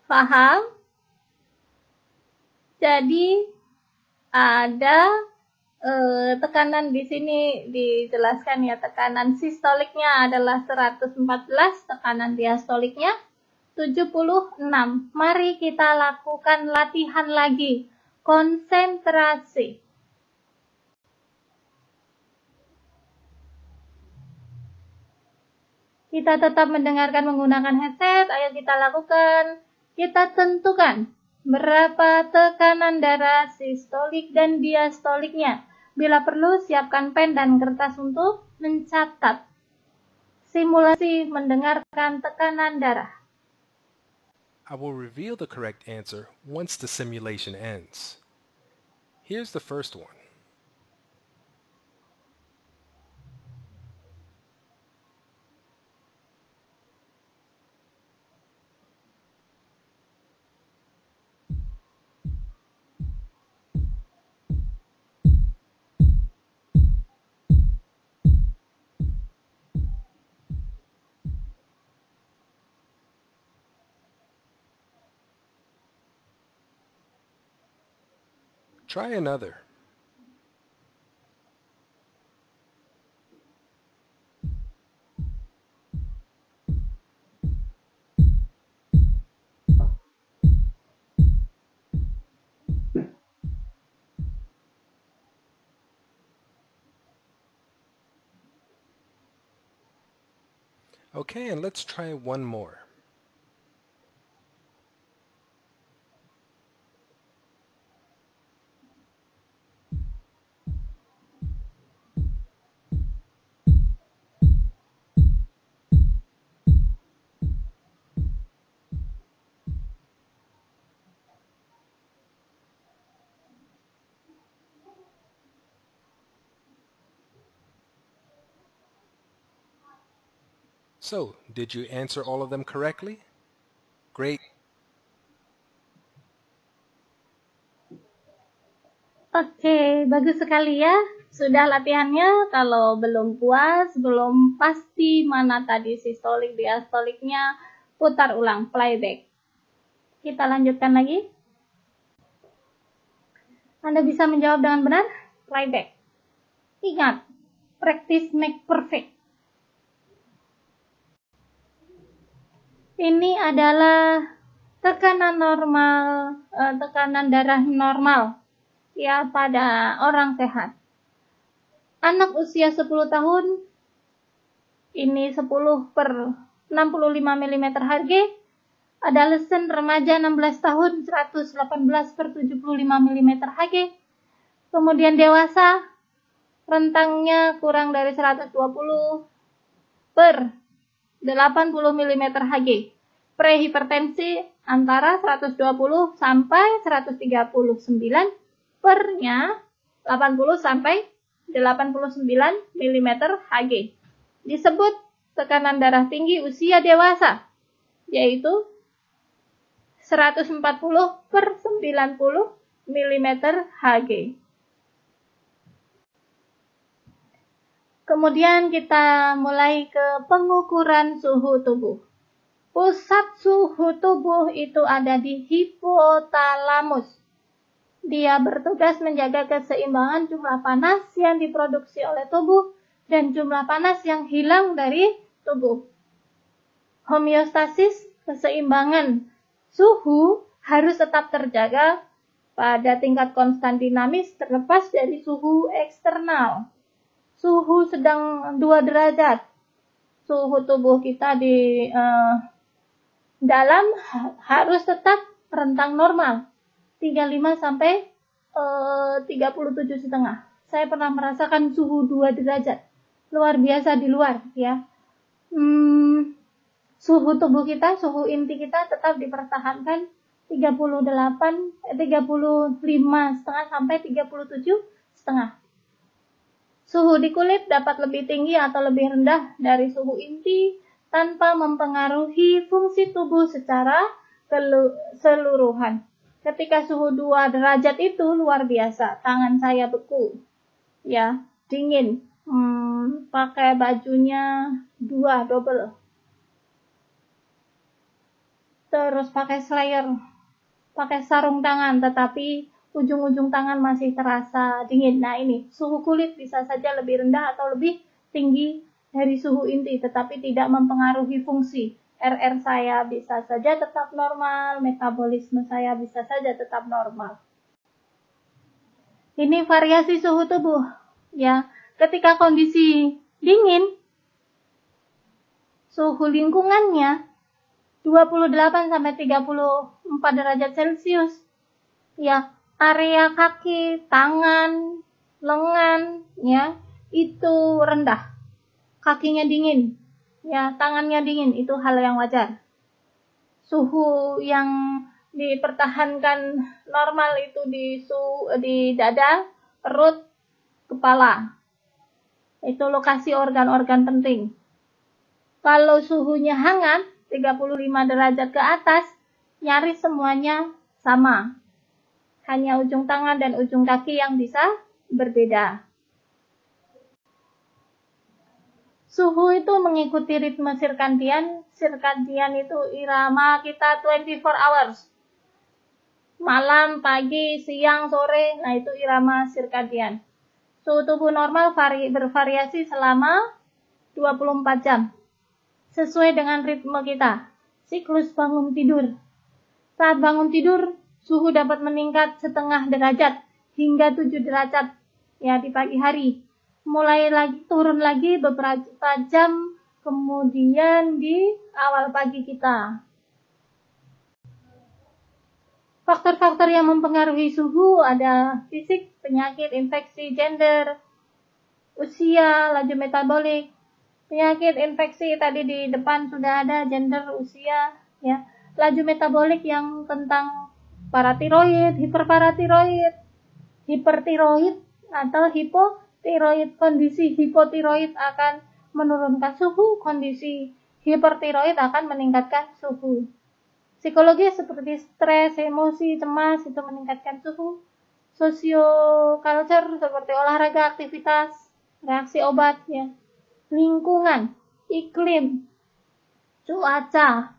Paham? Jadi ada tekanan di sini dijelaskan ya, tekanan sistoliknya adalah 114, tekanan diastoliknya 76. Mari kita lakukan latihan lagi. Konsentrasi. Kita tetap mendengarkan menggunakan headset. Ayo kita lakukan. Kita tentukan berapa tekanan darah sistolik dan diastoliknya. Bila perlu, siapkan pen dan kertas untuk mencatat. Simulasi mendengarkan tekanan darah. I will reveal the correct answer once the simulation ends. Here's the first one. Try another. Okay, and let's try one more. So, did you answer all of them correctly? Great. Oke, bagus sekali ya. Sudah latihannya. Kalau belum puas, belum pasti mana tadi sistolik, diastoliknya, putar ulang, playback. Kita lanjutkan lagi. Anda bisa menjawab dengan benar, playback. Ingat, practice make perfect. Ini adalah tekanan normal, tekanan darah normal ya pada orang sehat. Anak usia 10 tahun ini 10/65 mm Hg Adolesen remaja 16 tahun 118/75 mm Hg. Kemudian dewasa rentangnya kurang dari 120/80 mm Hg. Prehipertensi antara 120 sampai 139/nya 80 sampai 89 mm Hg. Disebut tekanan darah tinggi usia dewasa, yaitu 140/90 mm Hg. Kemudian kita mulai ke pengukuran suhu tubuh. Pusat suhu tubuh itu ada di hipotalamus. Dia bertugas menjaga keseimbangan jumlah panas yang diproduksi oleh tubuh dan jumlah panas yang hilang dari tubuh. Homeostasis, keseimbangan suhu harus tetap terjaga pada tingkat konstan dinamis terlepas dari suhu eksternal. Suhu sedang 2 derajat. Suhu tubuh kita di dalam harus tetap rentang normal. 35 sampai 37,5. Saya pernah merasakan suhu 2 derajat. Luar biasa di luar, ya. Suhu tubuh kita, suhu inti kita tetap dipertahankan 35,5 sampai 37,5. Suhu di kulit dapat lebih tinggi atau lebih rendah dari suhu inti tanpa mempengaruhi fungsi tubuh secara keseluruhan. Ketika suhu 2 derajat itu luar biasa, tangan saya beku, ya, dingin. Pakai bajunya 2 double. Terus pakai slayer, pakai sarung tangan, tetapi ujung-ujung tangan masih terasa dingin. Nah, ini suhu kulit bisa saja lebih rendah atau lebih tinggi dari suhu inti, tetapi tidak mempengaruhi fungsi. RR saya bisa saja tetap normal, metabolisme saya bisa saja tetap normal. Ini variasi suhu tubuh, ya. Ketika kondisi dingin, suhu lingkungannya 28 sampai 34 derajat Celcius. Ya, area kaki, tangan, lengan, ya, itu rendah. Kakinya dingin, ya, tangannya dingin, itu hal yang wajar. Suhu yang dipertahankan normal itu di dada, perut, kepala. Itu lokasi organ-organ penting. Kalau suhunya hangat, 35 derajat ke atas, nyaris semuanya sama. Hanya ujung tangan dan ujung kaki yang bisa berbeda. Suhu itu mengikuti ritme sirkadian. Sirkadian itu irama kita 24 hours. Malam, pagi, siang, sore, nah itu irama sirkadian. Suhu tubuh normal bervariasi selama 24 jam. Sesuai dengan ritme kita. Siklus bangun tidur. Saat bangun tidur, suhu dapat meningkat setengah derajat hingga 7 derajat, ya, di pagi hari. Mulai lagi turun lagi beberapa jam kemudian di awal pagi kita. Faktor-faktor yang mempengaruhi suhu ada fisik, penyakit, infeksi, gender, usia, laju metabolik. Penyakit, infeksi tadi di depan sudah ada, gender, usia, ya. Laju metabolik yang tentang paratiroid, hiperparatiroid, hipertiroid atau hipotiroid. Kondisi hipotiroid akan menurunkan suhu, kondisi hipertiroid akan meningkatkan suhu. Psikologi seperti stres, emosi, cemas itu meningkatkan suhu. Sosioculture seperti olahraga, aktivitas, reaksi obat, ya. Lingkungan, iklim, cuaca.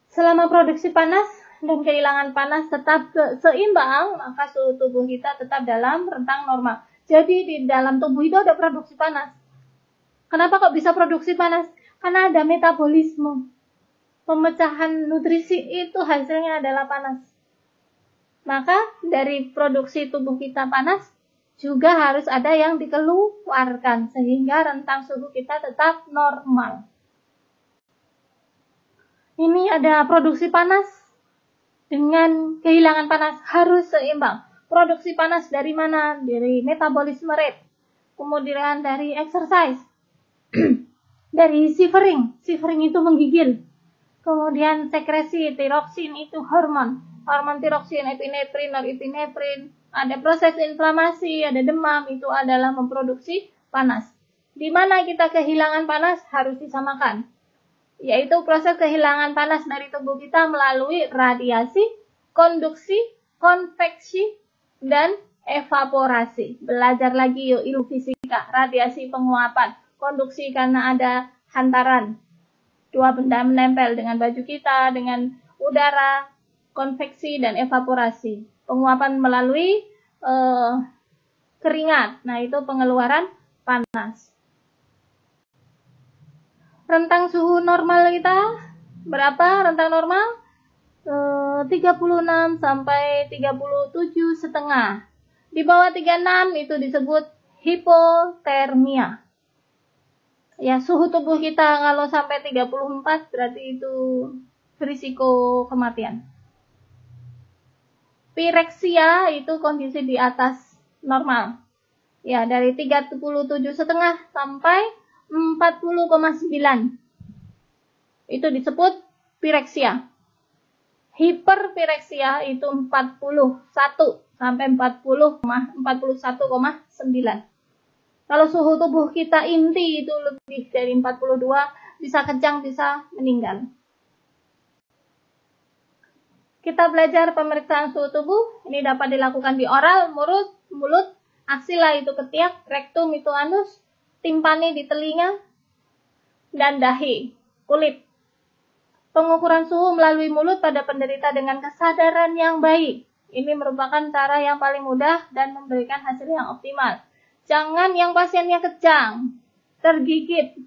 Selama produksi panas dan kehilangan panas tetap seimbang, maka suhu tubuh kita tetap dalam rentang normal. Jadi di dalam tubuh itu ada produksi panas. Kenapa kok bisa produksi panas? Karena ada metabolisme. Pemecahan nutrisi itu hasilnya adalah panas. Maka dari produksi tubuh kita panas, juga harus ada yang dikeluarkan sehingga rentang suhu kita tetap normal. Ini ada produksi panas dengan kehilangan panas harus seimbang. Produksi panas dari mana? Dari metabolisme rate. Kemudian dari exercise. Dari shivering. Shivering itu menggigil. Kemudian sekresi tiroksin itu hormon. Hormon tiroksin, epinefrin, norepinefrin. Ada proses inflamasi, ada demam, itu adalah memproduksi panas. Di mana kita kehilangan panas harus disamakan, yaitu proses kehilangan panas dari tubuh kita melalui radiasi, konduksi, konveksi, dan evaporasi. Belajar lagi yuk ilmu fisika. Radiasi penguapan, konduksi karena ada hantaran. Dua benda menempel dengan baju kita, dengan udara, konveksi, dan evaporasi. Penguapan melalui keringat. Nah, itu pengeluaran panas. Rentang suhu normal kita berapa? Rentang normal 36 sampai 37,5. Di bawah 36 itu disebut hipotermia. Ya, suhu tubuh kita kalau sampai 34 berarti itu berisiko kematian. Pireksia itu kondisi di atas normal. Ya, dari 37,5 sampai 40,9. Itu disebut pireksia. Hiperpireksia itu 41 sampai 41,9. Kalau suhu tubuh kita inti itu lebih dari 42, bisa kejang, bisa meninggal. Kita belajar pemeriksaan suhu tubuh. Ini dapat dilakukan di oral, mulut, aksila itu ketiak, rektum itu anus, timpani di telinga, dan dahi, kulit. Pengukuran suhu melalui mulut pada penderita dengan kesadaran yang baik. Ini merupakan cara yang paling mudah dan memberikan hasil yang optimal. Jangan yang pasiennya kejang, tergigit,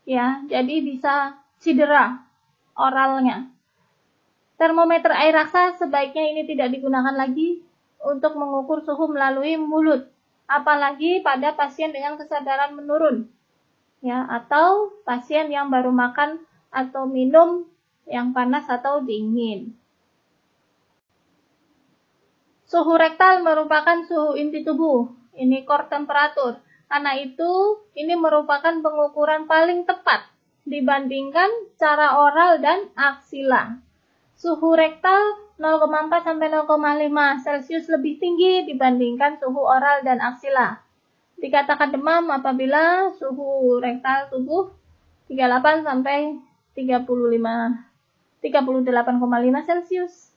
ya, jadi bisa cedera oralnya. Termometer air raksa sebaiknya ini tidak digunakan lagi untuk mengukur suhu melalui mulut, apalagi pada pasien dengan kesadaran menurun, ya, atau pasien yang baru makan atau minum yang panas atau dingin. Suhu rektal merupakan suhu inti tubuh, ini core temperature. Karena itu, ini merupakan pengukuran paling tepat dibandingkan cara oral dan aksila. Suhu rektal 0,4 sampai 0,5 Celcius lebih tinggi dibandingkan suhu oral dan aksila. Dikatakan demam apabila suhu rektal tubuh 38 sampai 38,5 Celcius.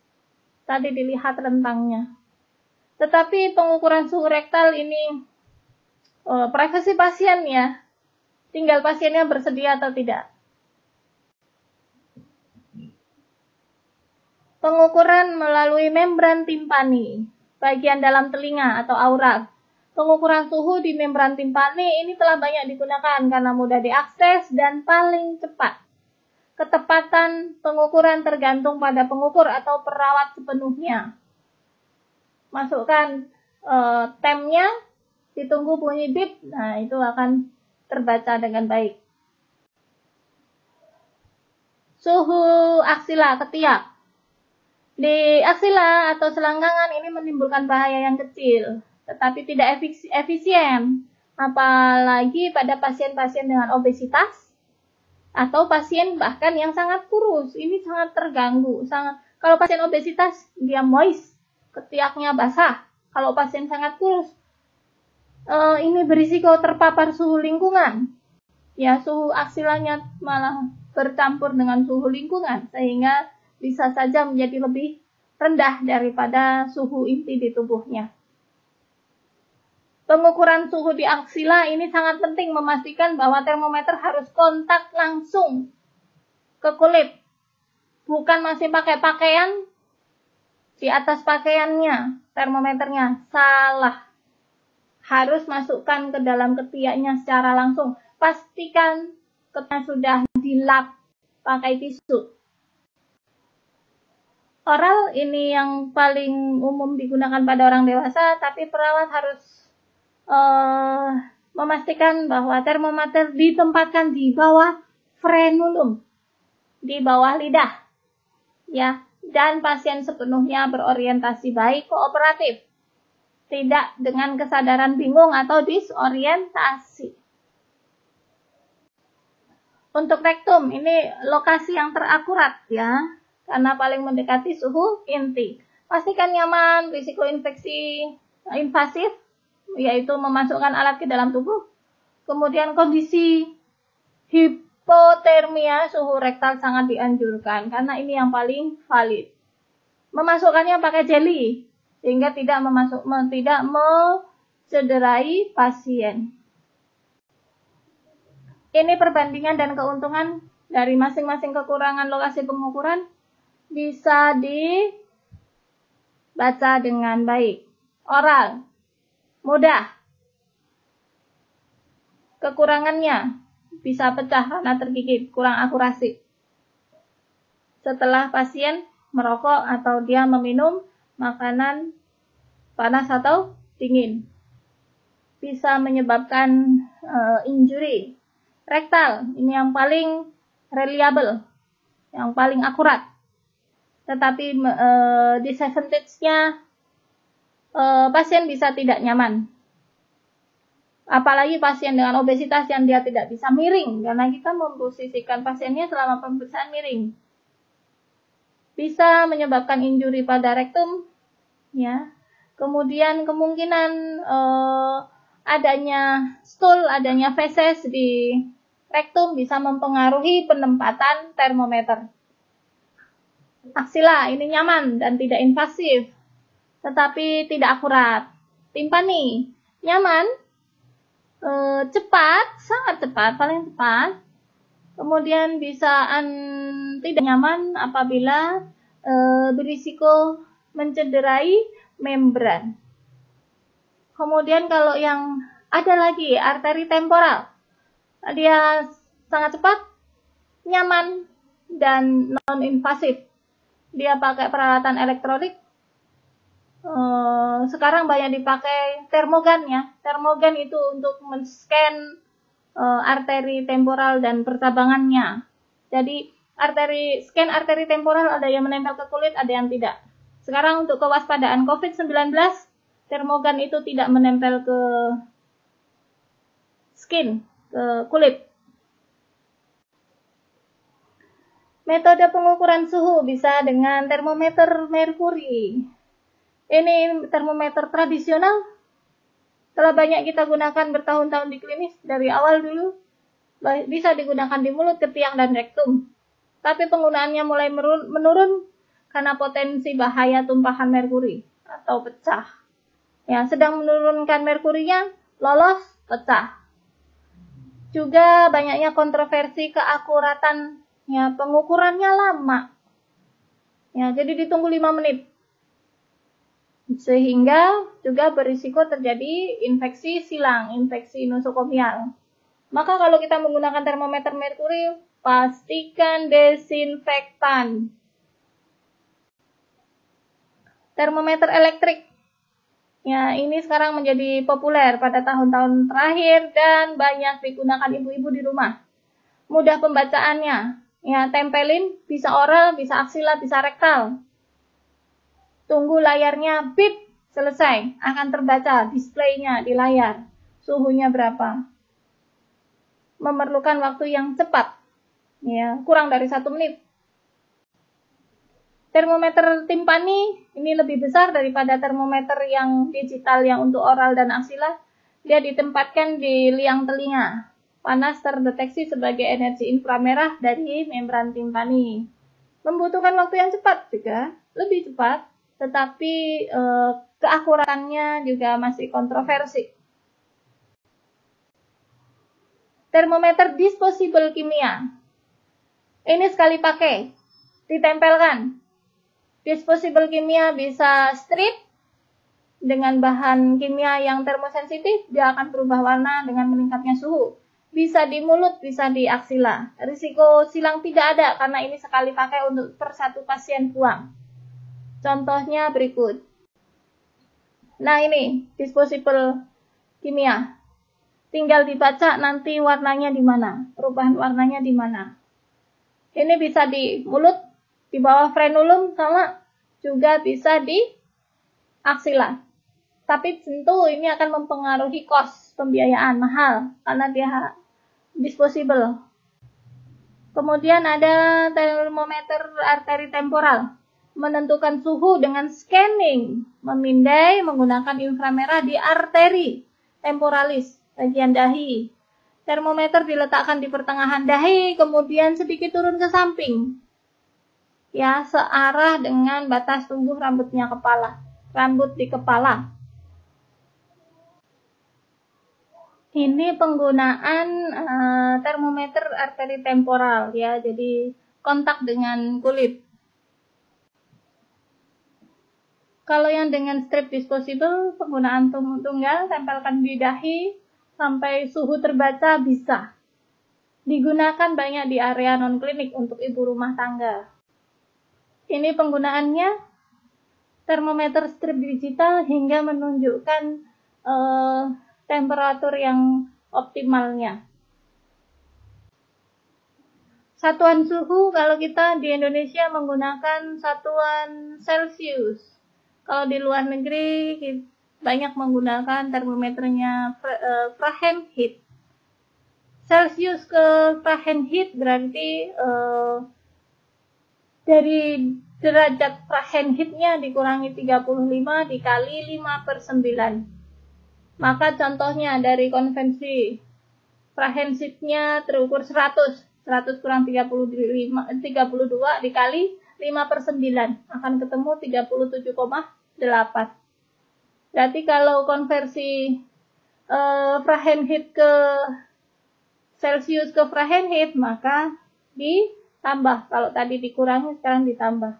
Tadi dilihat rentangnya. Tetapi pengukuran suhu rektal ini privasi pasien ya. Tinggal pasiennya bersedia atau tidak. Pengukuran melalui membran timpani, bagian dalam telinga atau aura. Pengukuran suhu di membran timpani ini telah banyak digunakan karena mudah diakses dan paling cepat. Ketepatan pengukuran tergantung pada pengukur atau perawat sepenuhnya. Masukkan temnya, ditunggu bunyi bip, nah itu akan terbaca dengan baik. Suhu aksila ketiak. Di aksila atau selangkangan ini menimbulkan bahaya yang kecil, tetapi tidak efisien, apalagi pada pasien-pasien dengan obesitas atau pasien bahkan yang sangat kurus. Ini sangat terganggu. Kalau pasien obesitas dia moist, ketiaknya basah. Kalau pasien sangat kurus, ini berisiko terpapar suhu lingkungan. Ya, suhu aksilanya malah bercampur dengan suhu lingkungan sehingga bisa saja menjadi lebih rendah daripada suhu inti di tubuhnya. Pengukuran suhu di aksila ini sangat penting memastikan bahwa termometer harus kontak langsung ke kulit. Bukan masih pakai pakaian, di atas pakaiannya termometernya. Salah. Harus masukkan ke dalam ketiaknya secara langsung. Pastikan ketiaknya sudah dilap pakai tisu. Oral ini yang paling umum digunakan pada orang dewasa, tapi perawat harus memastikan bahwa termometer ditempatkan di bawah frenulum. di bawah lidah, ya, dan pasien sepenuhnya berorientasi baik, kooperatif, tidak dengan kesadaran bingung atau disorientasi. Untuk rektum, ini lokasi yang terakurat ya, karena paling mendekati suhu inti. Pastikan nyaman, risiko infeksi invasif, yaitu memasukkan alat ke dalam tubuh. Kemudian kondisi hipotermia, suhu rektal sangat dianjurkan, karena ini yang paling valid. Memasukkannya pakai jeli, sehingga tidak mencederai pasien. Ini perbandingan dan keuntungan dari masing-masing kekurangan lokasi pengukuran bisa dibaca dengan baik. Oral, mudah. Kekurangannya bisa pecah karena tergigit, kurang akurasi. Setelah pasien merokok atau dia meminum makanan panas atau dingin, bisa menyebabkan injury. Rektal, ini yang paling reliable, yang paling akurat. Tetapi disadvantage-nya pasien bisa tidak nyaman. Apalagi pasien dengan obesitas yang dia tidak bisa miring, karena kita memposisikan pasiennya selama pemeriksaan miring. Bisa menyebabkan injury pada rektum, ya. Kemudian kemungkinan adanya stool, adanya feses di rektum bisa mempengaruhi penempatan termometer. Aksila, ini nyaman dan tidak invasif, tetapi tidak akurat. Timpani, nyaman, cepat, sangat cepat, paling cepat. Kemudian bisa tidak nyaman apabila berisiko mencederai membran. Kemudian kalau yang ada lagi arteri temporal, dia sangat cepat, nyaman, dan non-invasif. Dia pakai peralatan elektronik. Sekarang banyak dipakai termogan ya. Termogan itu untuk men-scan arteri temporal dan percabangannya. Jadi scan arteri temporal ada yang menempel ke kulit, ada yang tidak. Sekarang untuk kewaspadaan COVID-19, termogan itu tidak menempel ke skin, ke kulit. Metode pengukuran suhu bisa dengan termometer merkuri. Ini termometer tradisional, telah banyak kita gunakan bertahun-tahun di klinis, dari awal dulu. Bisa digunakan di mulut, ketiak, dan rektum. Tapi penggunaannya mulai menurun karena potensi bahaya tumpahan merkuri atau pecah. Yang sedang menurunkan merkurinya, lolos, pecah. Juga banyaknya kontroversi keakuratan, ya, pengukurannya lama. Ya, jadi ditunggu 5 menit. Sehingga juga berisiko terjadi infeksi silang, infeksi nosokomial. Maka kalau kita menggunakan termometer merkuri, pastikan desinfektan. Termometer elektrik, ya, ini sekarang menjadi populer pada tahun-tahun terakhir dan banyak digunakan ibu-ibu di rumah. Mudah pembacaannya, ya, tempelin, bisa oral, bisa aksila, bisa rektal. Tunggu layarnya bip, selesai, akan terbaca displaynya di layar, suhunya berapa. Memerlukan waktu yang cepat, ya, kurang dari 1 menit. Termometer timpani ini lebih besar daripada termometer yang digital yang untuk oral dan aksila. Dia ditempatkan di liang telinga. Panas terdeteksi sebagai energi inframerah dari membran timpani. Membutuhkan waktu yang cepat juga, lebih cepat, tetapi keakuratannya juga masih kontroversi. Termometer disposable kimia. Ini sekali pakai, ditempelkan. Disposable kimia bisa strip dengan bahan kimia yang termosensitif, dia akan berubah warna dengan meningkatnya suhu. Bisa di mulut, bisa di aksila. Risiko silang tidak ada karena ini sekali pakai untuk per 1 pasien buang. Contohnya berikut. Nah, ini disposable kimia. Tinggal dibaca nanti warnanya di mana, perubahan warnanya di mana. Ini bisa di mulut, di bawah frenulum, sama juga bisa di aksila. Tapi tentu ini akan mempengaruhi kos pembiayaan mahal karena dia disposable. Kemudian ada termometer arteri temporal, menentukan suhu dengan scanning, memindai menggunakan inframerah di arteri temporalis, bagian dahi. Termometer diletakkan di pertengahan dahi, kemudian sedikit turun ke samping. Ya, searah dengan batas tumbuh rambut di kepala. Ini penggunaan termometer arteri temporal, ya, jadi kontak dengan kulit. Kalau yang dengan strip disposable, penggunaan tunggal, tempelkan di dahi sampai suhu terbaca bisa. Digunakan banyak di area non-klinik untuk ibu rumah tangga. Ini penggunaannya, termometer strip digital hingga menunjukkan temperatur yang optimalnya. Satuan suhu, kalau kita di Indonesia menggunakan satuan Celsius. Kalau di luar negeri banyak menggunakan termometernya Fahrenheit. Celsius ke Fahrenheit berarti dari derajat Fahrenheit-nya dikurangi 35 dikali 5/9. Maka contohnya dari konvensi Fahrenheit-nya terukur 100 kurang 32 dikali 5/9 akan ketemu 37,8. Berarti kalau konversi Fahrenheit ke Celsius ke Fahrenheit, maka ditambah. Kalau tadi dikurangi, sekarang ditambah.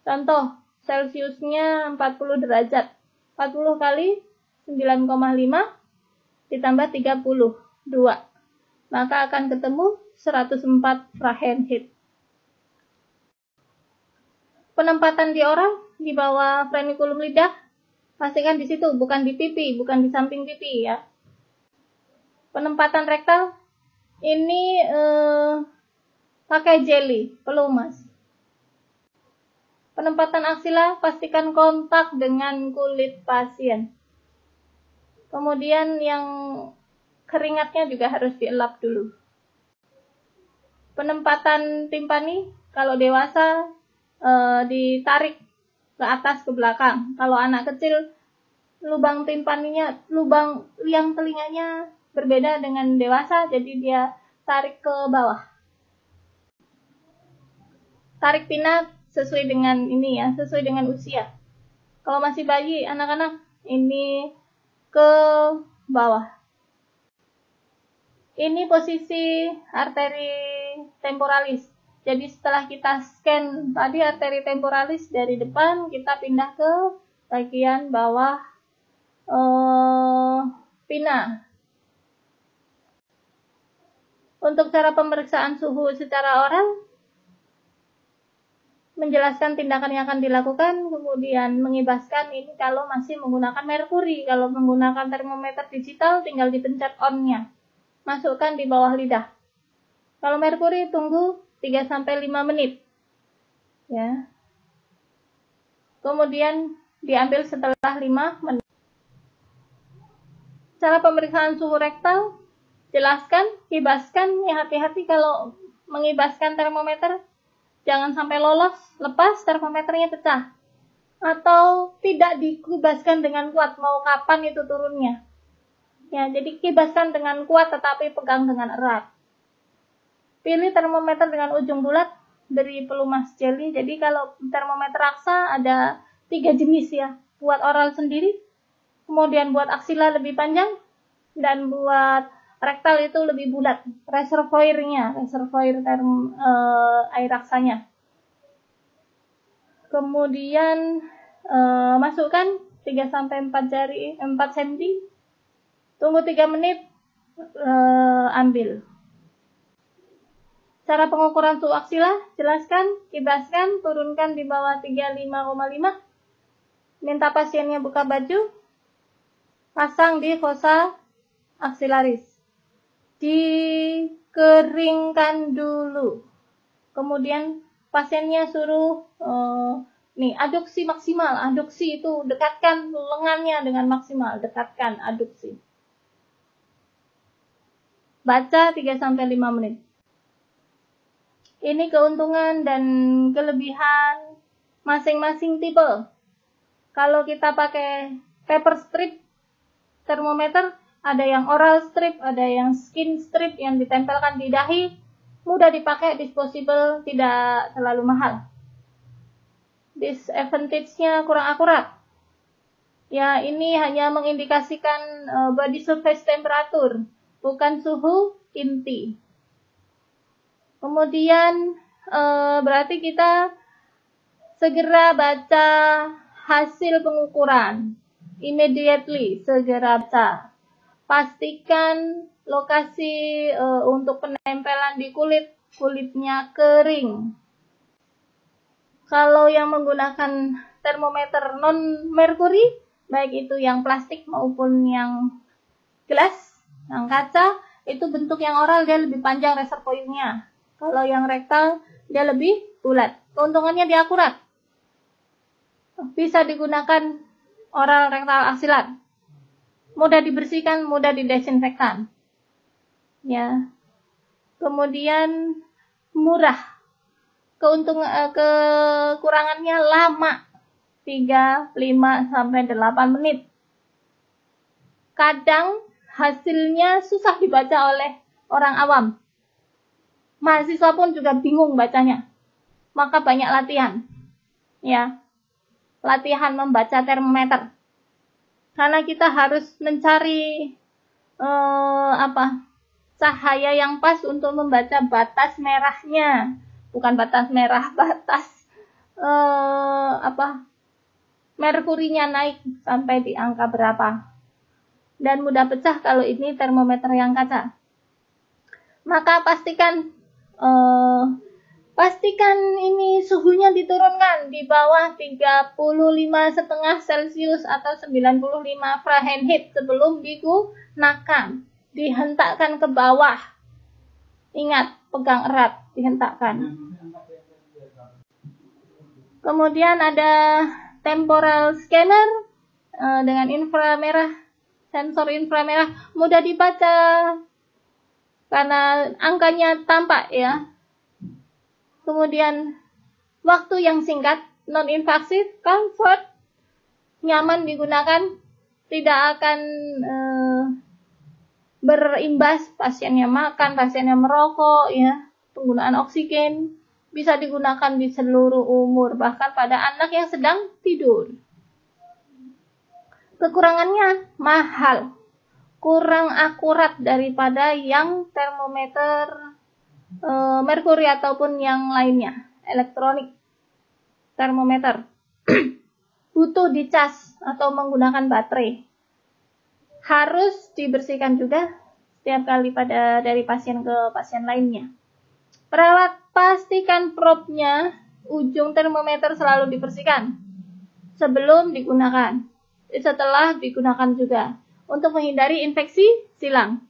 Contoh, Celsiusnya 40 derajat. 40 kali 9,5 ditambah 32. Maka akan ketemu 104 Fahrenheit. Penempatan di orang di bawah freniculum lidah, pastikan di situ, bukan di pipi, bukan di samping pipi ya. Penempatan rektal, ini pakai jeli, pelumas. Penempatan aksila, pastikan kontak dengan kulit pasien. Kemudian yang keringatnya juga harus dielap dulu. Penempatan timpani, kalau dewasa ditarik ke atas ke belakang. Kalau anak kecil, lubang timpaninya, lubang liang telinganya berbeda dengan dewasa, jadi dia tarik ke bawah. Tarik pinat sesuai dengan ini ya, sesuai dengan usia. Kalau masih bayi, anak-anak, ini ke bawah. Ini posisi arteri temporalis. Jadi setelah kita scan tadi arteri temporalis dari depan, kita pindah ke bagian bawah pinna. Untuk cara pemeriksaan suhu secara oral, menjelaskan tindakan yang akan dilakukan, kemudian mengibaskan ini kalau masih menggunakan merkuri. Kalau menggunakan termometer digital, tinggal dipencet on-nya. Masukkan di bawah lidah. Kalau merkuri, tunggu 3-5 menit. Ya. Kemudian diambil setelah 5 menit. Cara pemeriksaan suhu rektal, jelaskan, kibaskan, ya hati-hati kalau mengibaskan termometer, jangan sampai lolos, lepas termometernya pecah. Atau tidak dikibaskan dengan kuat, mau kapan itu turunnya. Ya, jadi kibaskan dengan kuat tetapi pegang dengan erat. Pilih termometer dengan ujung bulat, beri pelumas jeli. Jadi kalau termometer raksa ada 3 jenis ya. Buat oral sendiri, kemudian buat aksila lebih panjang, dan buat rektal itu lebih bulat. Reservoir air raksanya. Kemudian masukkan 3-4 cm. Tunggu 3 menit, ambil. Cara pengukuran suhu aksila, jelaskan, kibaskan, turunkan di bawah 35,5. Minta pasiennya buka baju, pasang di fossa aksilaris. Dikeringkan dulu. Kemudian pasiennya suruh aduksi maksimal. Aduksi itu dekatkan lengannya dengan maksimal, dekatkan aduksi. Baca 3-5 menit. Ini keuntungan dan kelebihan masing-masing tipe. Kalau kita pakai paper strip termometer, ada yang oral strip, ada yang skin strip yang ditempelkan di dahi, mudah dipakai, disposable, tidak terlalu mahal. Disadvantage-nya kurang akurat. Ya, ini hanya mengindikasikan body surface temperature, bukan suhu inti. Kemudian berarti kita segera baca hasil pengukuran. Immediately, segera baca. Pastikan lokasi untuk penempelan di kulitnya kering. Kalau yang menggunakan termometer non-merkuri, baik itu yang plastik maupun yang gelas, yang kaca, itu bentuk yang oral dia lebih panjang reservoirnya. Kalau yang rektal dia lebih bulat. Keuntungannya dia akurat. Bisa digunakan oral, rektal, aksilat. Mudah dibersihkan, mudah didesinfektan. Ya. Kemudian murah. Kekurangannya lama. 3, 5 sampai 8 menit. Kadang hasilnya susah dibaca oleh orang awam. Mahasiswa pun juga bingung bacanya. Maka banyak latihan. Ya. Latihan membaca termometer. Karena kita harus mencari cahaya yang pas untuk membaca batas merahnya. Bukan batas merah, batas merkurinya naik sampai di angka berapa. Dan mudah pecah kalau ini termometer yang kaca. Maka pastikan ini suhunya diturunkan di bawah 35,5 Celcius atau 95 Fahrenheit sebelum digunakan. Dihentakkan ke bawah. Ingat, pegang erat, dihentakkan. Kemudian ada temporal scanner dengan inframerah, sensor inframerah, mudah dibaca karena angkanya tampak ya. Kemudian waktu yang singkat, non-invasif, comfort, nyaman digunakan, tidak akan berimbas pasiennya makan, pasiennya merokok, ya, penggunaan oksigen. Bisa digunakan di seluruh umur, bahkan pada anak yang sedang tidur. Kekurangannya mahal, kurang akurat daripada yang termometer merkuri ataupun yang lainnya, elektronik termometer. Butuh dicas atau menggunakan baterai. Harus dibersihkan juga setiap kali dari pasien ke pasien lainnya. Perawat pastikan probe-nya, ujung termometer selalu dibersihkan sebelum digunakan. Setelah digunakan juga untuk menghindari infeksi silang.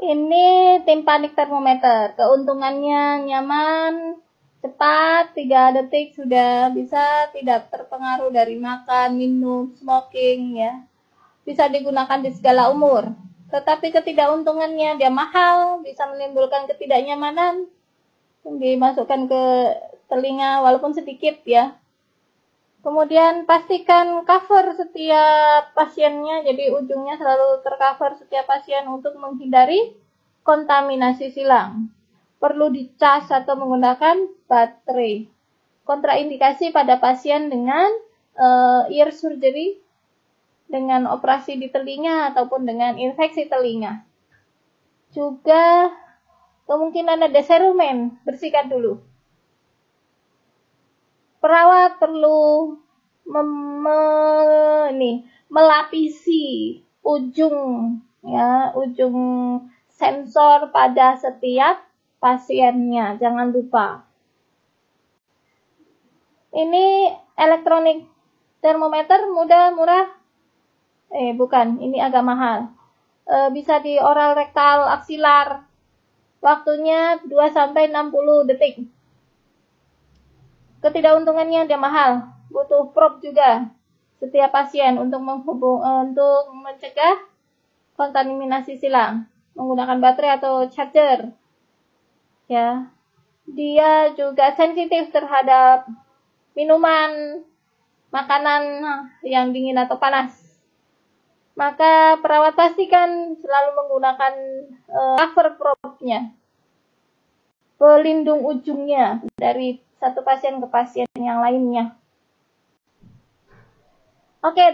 Ini tympanic thermometer. Keuntungannya nyaman, cepat, 3 detik sudah bisa, tidak terpengaruh dari makan, minum, smoking ya. Bisa digunakan di segala umur. Tetapi ketidakuntungannya dia mahal, bisa menimbulkan ketidaknyamanan. Dimasukkan ke telinga walaupun sedikit ya. Kemudian pastikan cover setiap pasiennya, jadi ujungnya selalu tercover setiap pasien untuk menghindari kontaminasi silang. Perlu dicas atau menggunakan baterai. Kontraindikasi pada pasien dengan ear surgery, dengan operasi di telinga ataupun dengan infeksi telinga. Juga kemungkinan ada serumen, bersihkan dulu. Perawat perlu melapisi ujung sensor pada setiap pasiennya, jangan lupa. Ini elektronik termometer murah. Bukan, ini agak mahal. Bisa di oral rektal aksilar. Waktunya 2-60 detik. Ketidakунtungannya dia mahal. Butuh probe juga setiap pasien untuk mencegah kontaminasi silang menggunakan baterai atau charger. Ya. Dia juga sensitif terhadap minuman, makanan yang dingin atau panas. Maka perawat pastikan selalu menggunakan cover probe-nya, pelindung ujungnya dari satu pasien ke pasien yang lainnya. Oke,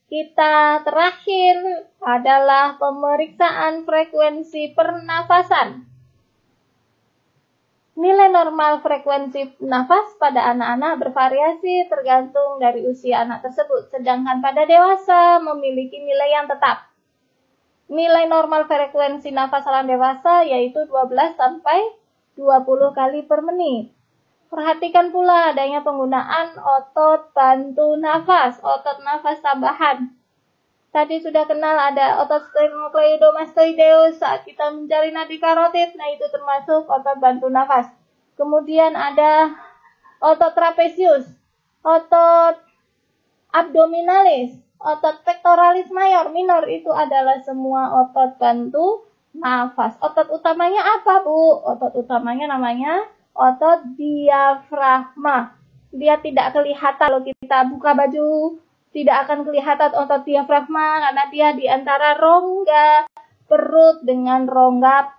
kita terakhir adalah pemeriksaan frekuensi pernafasan. Nilai normal frekuensi nafas pada anak-anak bervariasi tergantung dari usia anak tersebut, sedangkan pada dewasa memiliki nilai yang tetap. Nilai normal frekuensi nafas orang dewasa yaitu 12-20 kali per menit. Perhatikan pula adanya penggunaan otot bantu nafas, otot nafas tambahan. Tadi sudah kenal ada otot sternocleidomastoideus saat kita mencari nadi karotid, nah itu termasuk otot bantu nafas. Kemudian ada otot trapezius, otot abdominalis, otot pectoralis minor itu adalah semua otot bantu nafas. Otot utamanya apa, Bu? Otot utamanya namanya otot diafragma. Dia tidak kelihatan kalau kita buka baju, tidak akan kelihatan otot diafragma karena dia di antara rongga perut dengan rongga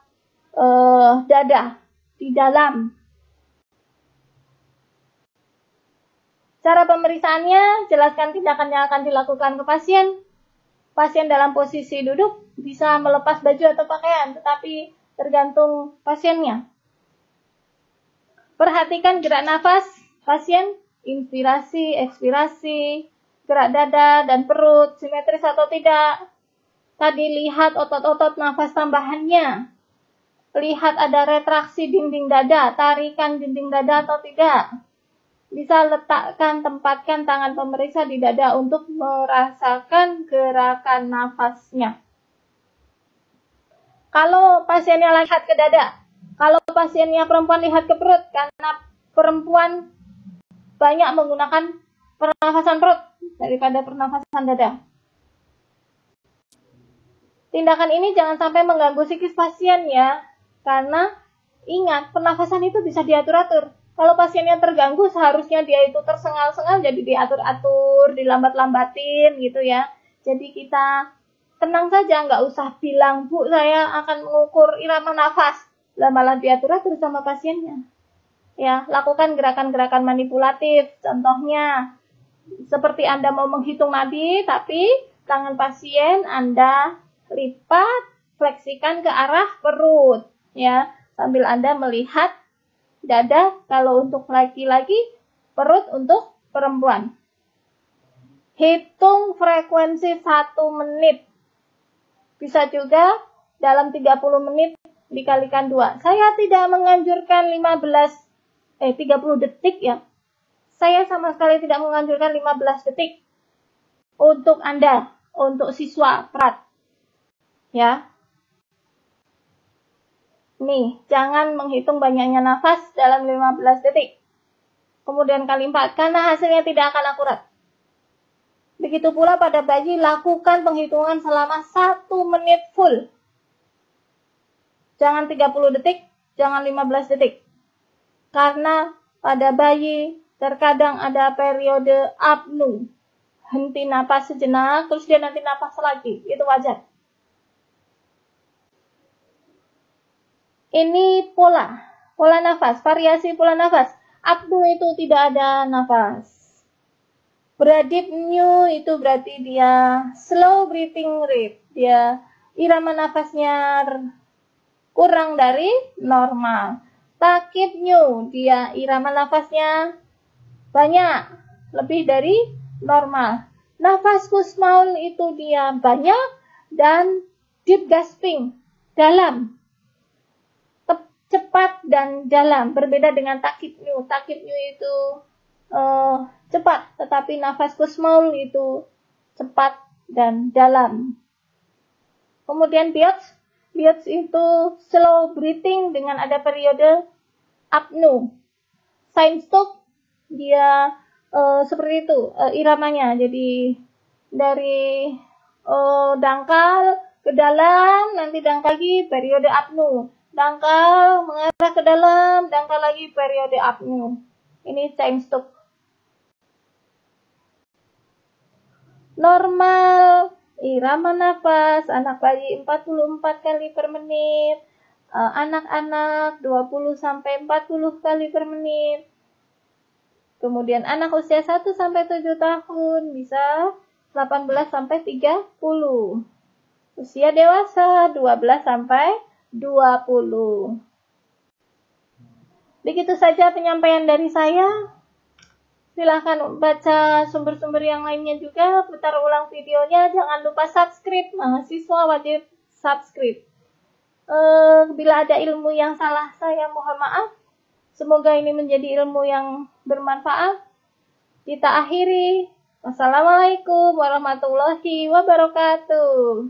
dada di dalam. Cara pemeriksaannya, jelaskan tindakan yang akan dilakukan ke pasien. Pasien dalam posisi duduk bisa melepas baju atau pakaian, tetapi tergantung pasiennya. Perhatikan gerak nafas pasien, inspirasi, ekspirasi, gerak dada dan perut, simetris atau tidak. Tadi lihat otot-otot nafas tambahannya. Lihat ada retraksi dinding dada, tarikan dinding dada atau tidak. Bisa tempatkan tangan pemeriksa di dada untuk merasakan gerakan nafasnya. Kalau pasiennya lihat ke dada, kalau pasiennya perempuan lihat ke perut, karena perempuan banyak menggunakan pernafasan perut daripada pernafasan dada. Tindakan ini jangan sampai mengganggu psikis pasien ya, karena ingat pernafasan itu bisa diatur-atur. Kalau pasiennya terganggu seharusnya dia itu tersengal-sengal, jadi diatur-atur, dilambat-lambatin gitu ya. Jadi kita tenang saja, nggak usah bilang, Bu saya akan mengukur irama nafas. Lah malah diatur-atur sama pasiennya. Ya, lakukan gerakan-gerakan manipulatif. Contohnya, seperti Anda mau menghitung nadi, tapi tangan pasien Anda lipat, fleksikan ke arah perut. Ya, sambil Anda melihat dada kalau untuk laki-laki, perut untuk perempuan. Hitung frekuensi 1 menit. Bisa juga dalam 30 menit dikalikan 2. Saya tidak menganjurkan 30 detik ya. Saya sama sekali tidak menganjurkan 15 detik untuk Anda, untuk siswa prat. Ya. Nih, jangan menghitung banyaknya nafas dalam 15 detik. Kemudian kali 4, karena hasilnya tidak akan akurat. Begitu pula pada bayi, lakukan penghitungan selama 1 menit full. Jangan 30 detik, jangan 15 detik. Karena pada bayi terkadang ada periode apnu. Henti napas sejenak, terus dia nanti napas lagi. Itu wajar. Ini pola nafas, variasi pola nafas. Apnu itu tidak ada nafas. Bradipnu itu berarti dia slow breathing rate. Dia irama nafasnya kurang dari normal. Takipnu, dia irama nafasnya banyak, lebih dari normal. Nafas kusmaul itu dia banyak dan deep gasping. dalam. Cepat dan dalam. Berbeda dengan takibnu. Takibnu itu cepat, tetapi nafas kusmaul itu cepat dan dalam. Kemudian biots itu slow breathing dengan ada periode apnu. Seinstock dia seperti itu iramanya. Jadi dari dangkal ke dalam, nanti dangkal lagi periode apnu. Dangkal mengarah ke dalam, dangkal lagi periode apnu. Ini Seinstock. Normal irama nafas anak bayi 44 kali per menit, anak-anak 20 sampai 40 kali per menit. Kemudian anak usia 1 sampai 7 tahun bisa 18 sampai 30. Usia dewasa 12 sampai 20. Begitu saja penyampaian dari saya. Silahkan baca sumber-sumber yang lainnya juga, putar ulang videonya, jangan lupa subscribe, mahasiswa wajib subscribe. Bila ada ilmu yang salah, saya mohon maaf. Semoga ini menjadi ilmu yang bermanfaat. Kita akhiri. Wassalamualaikum warahmatullahi wabarakatuh.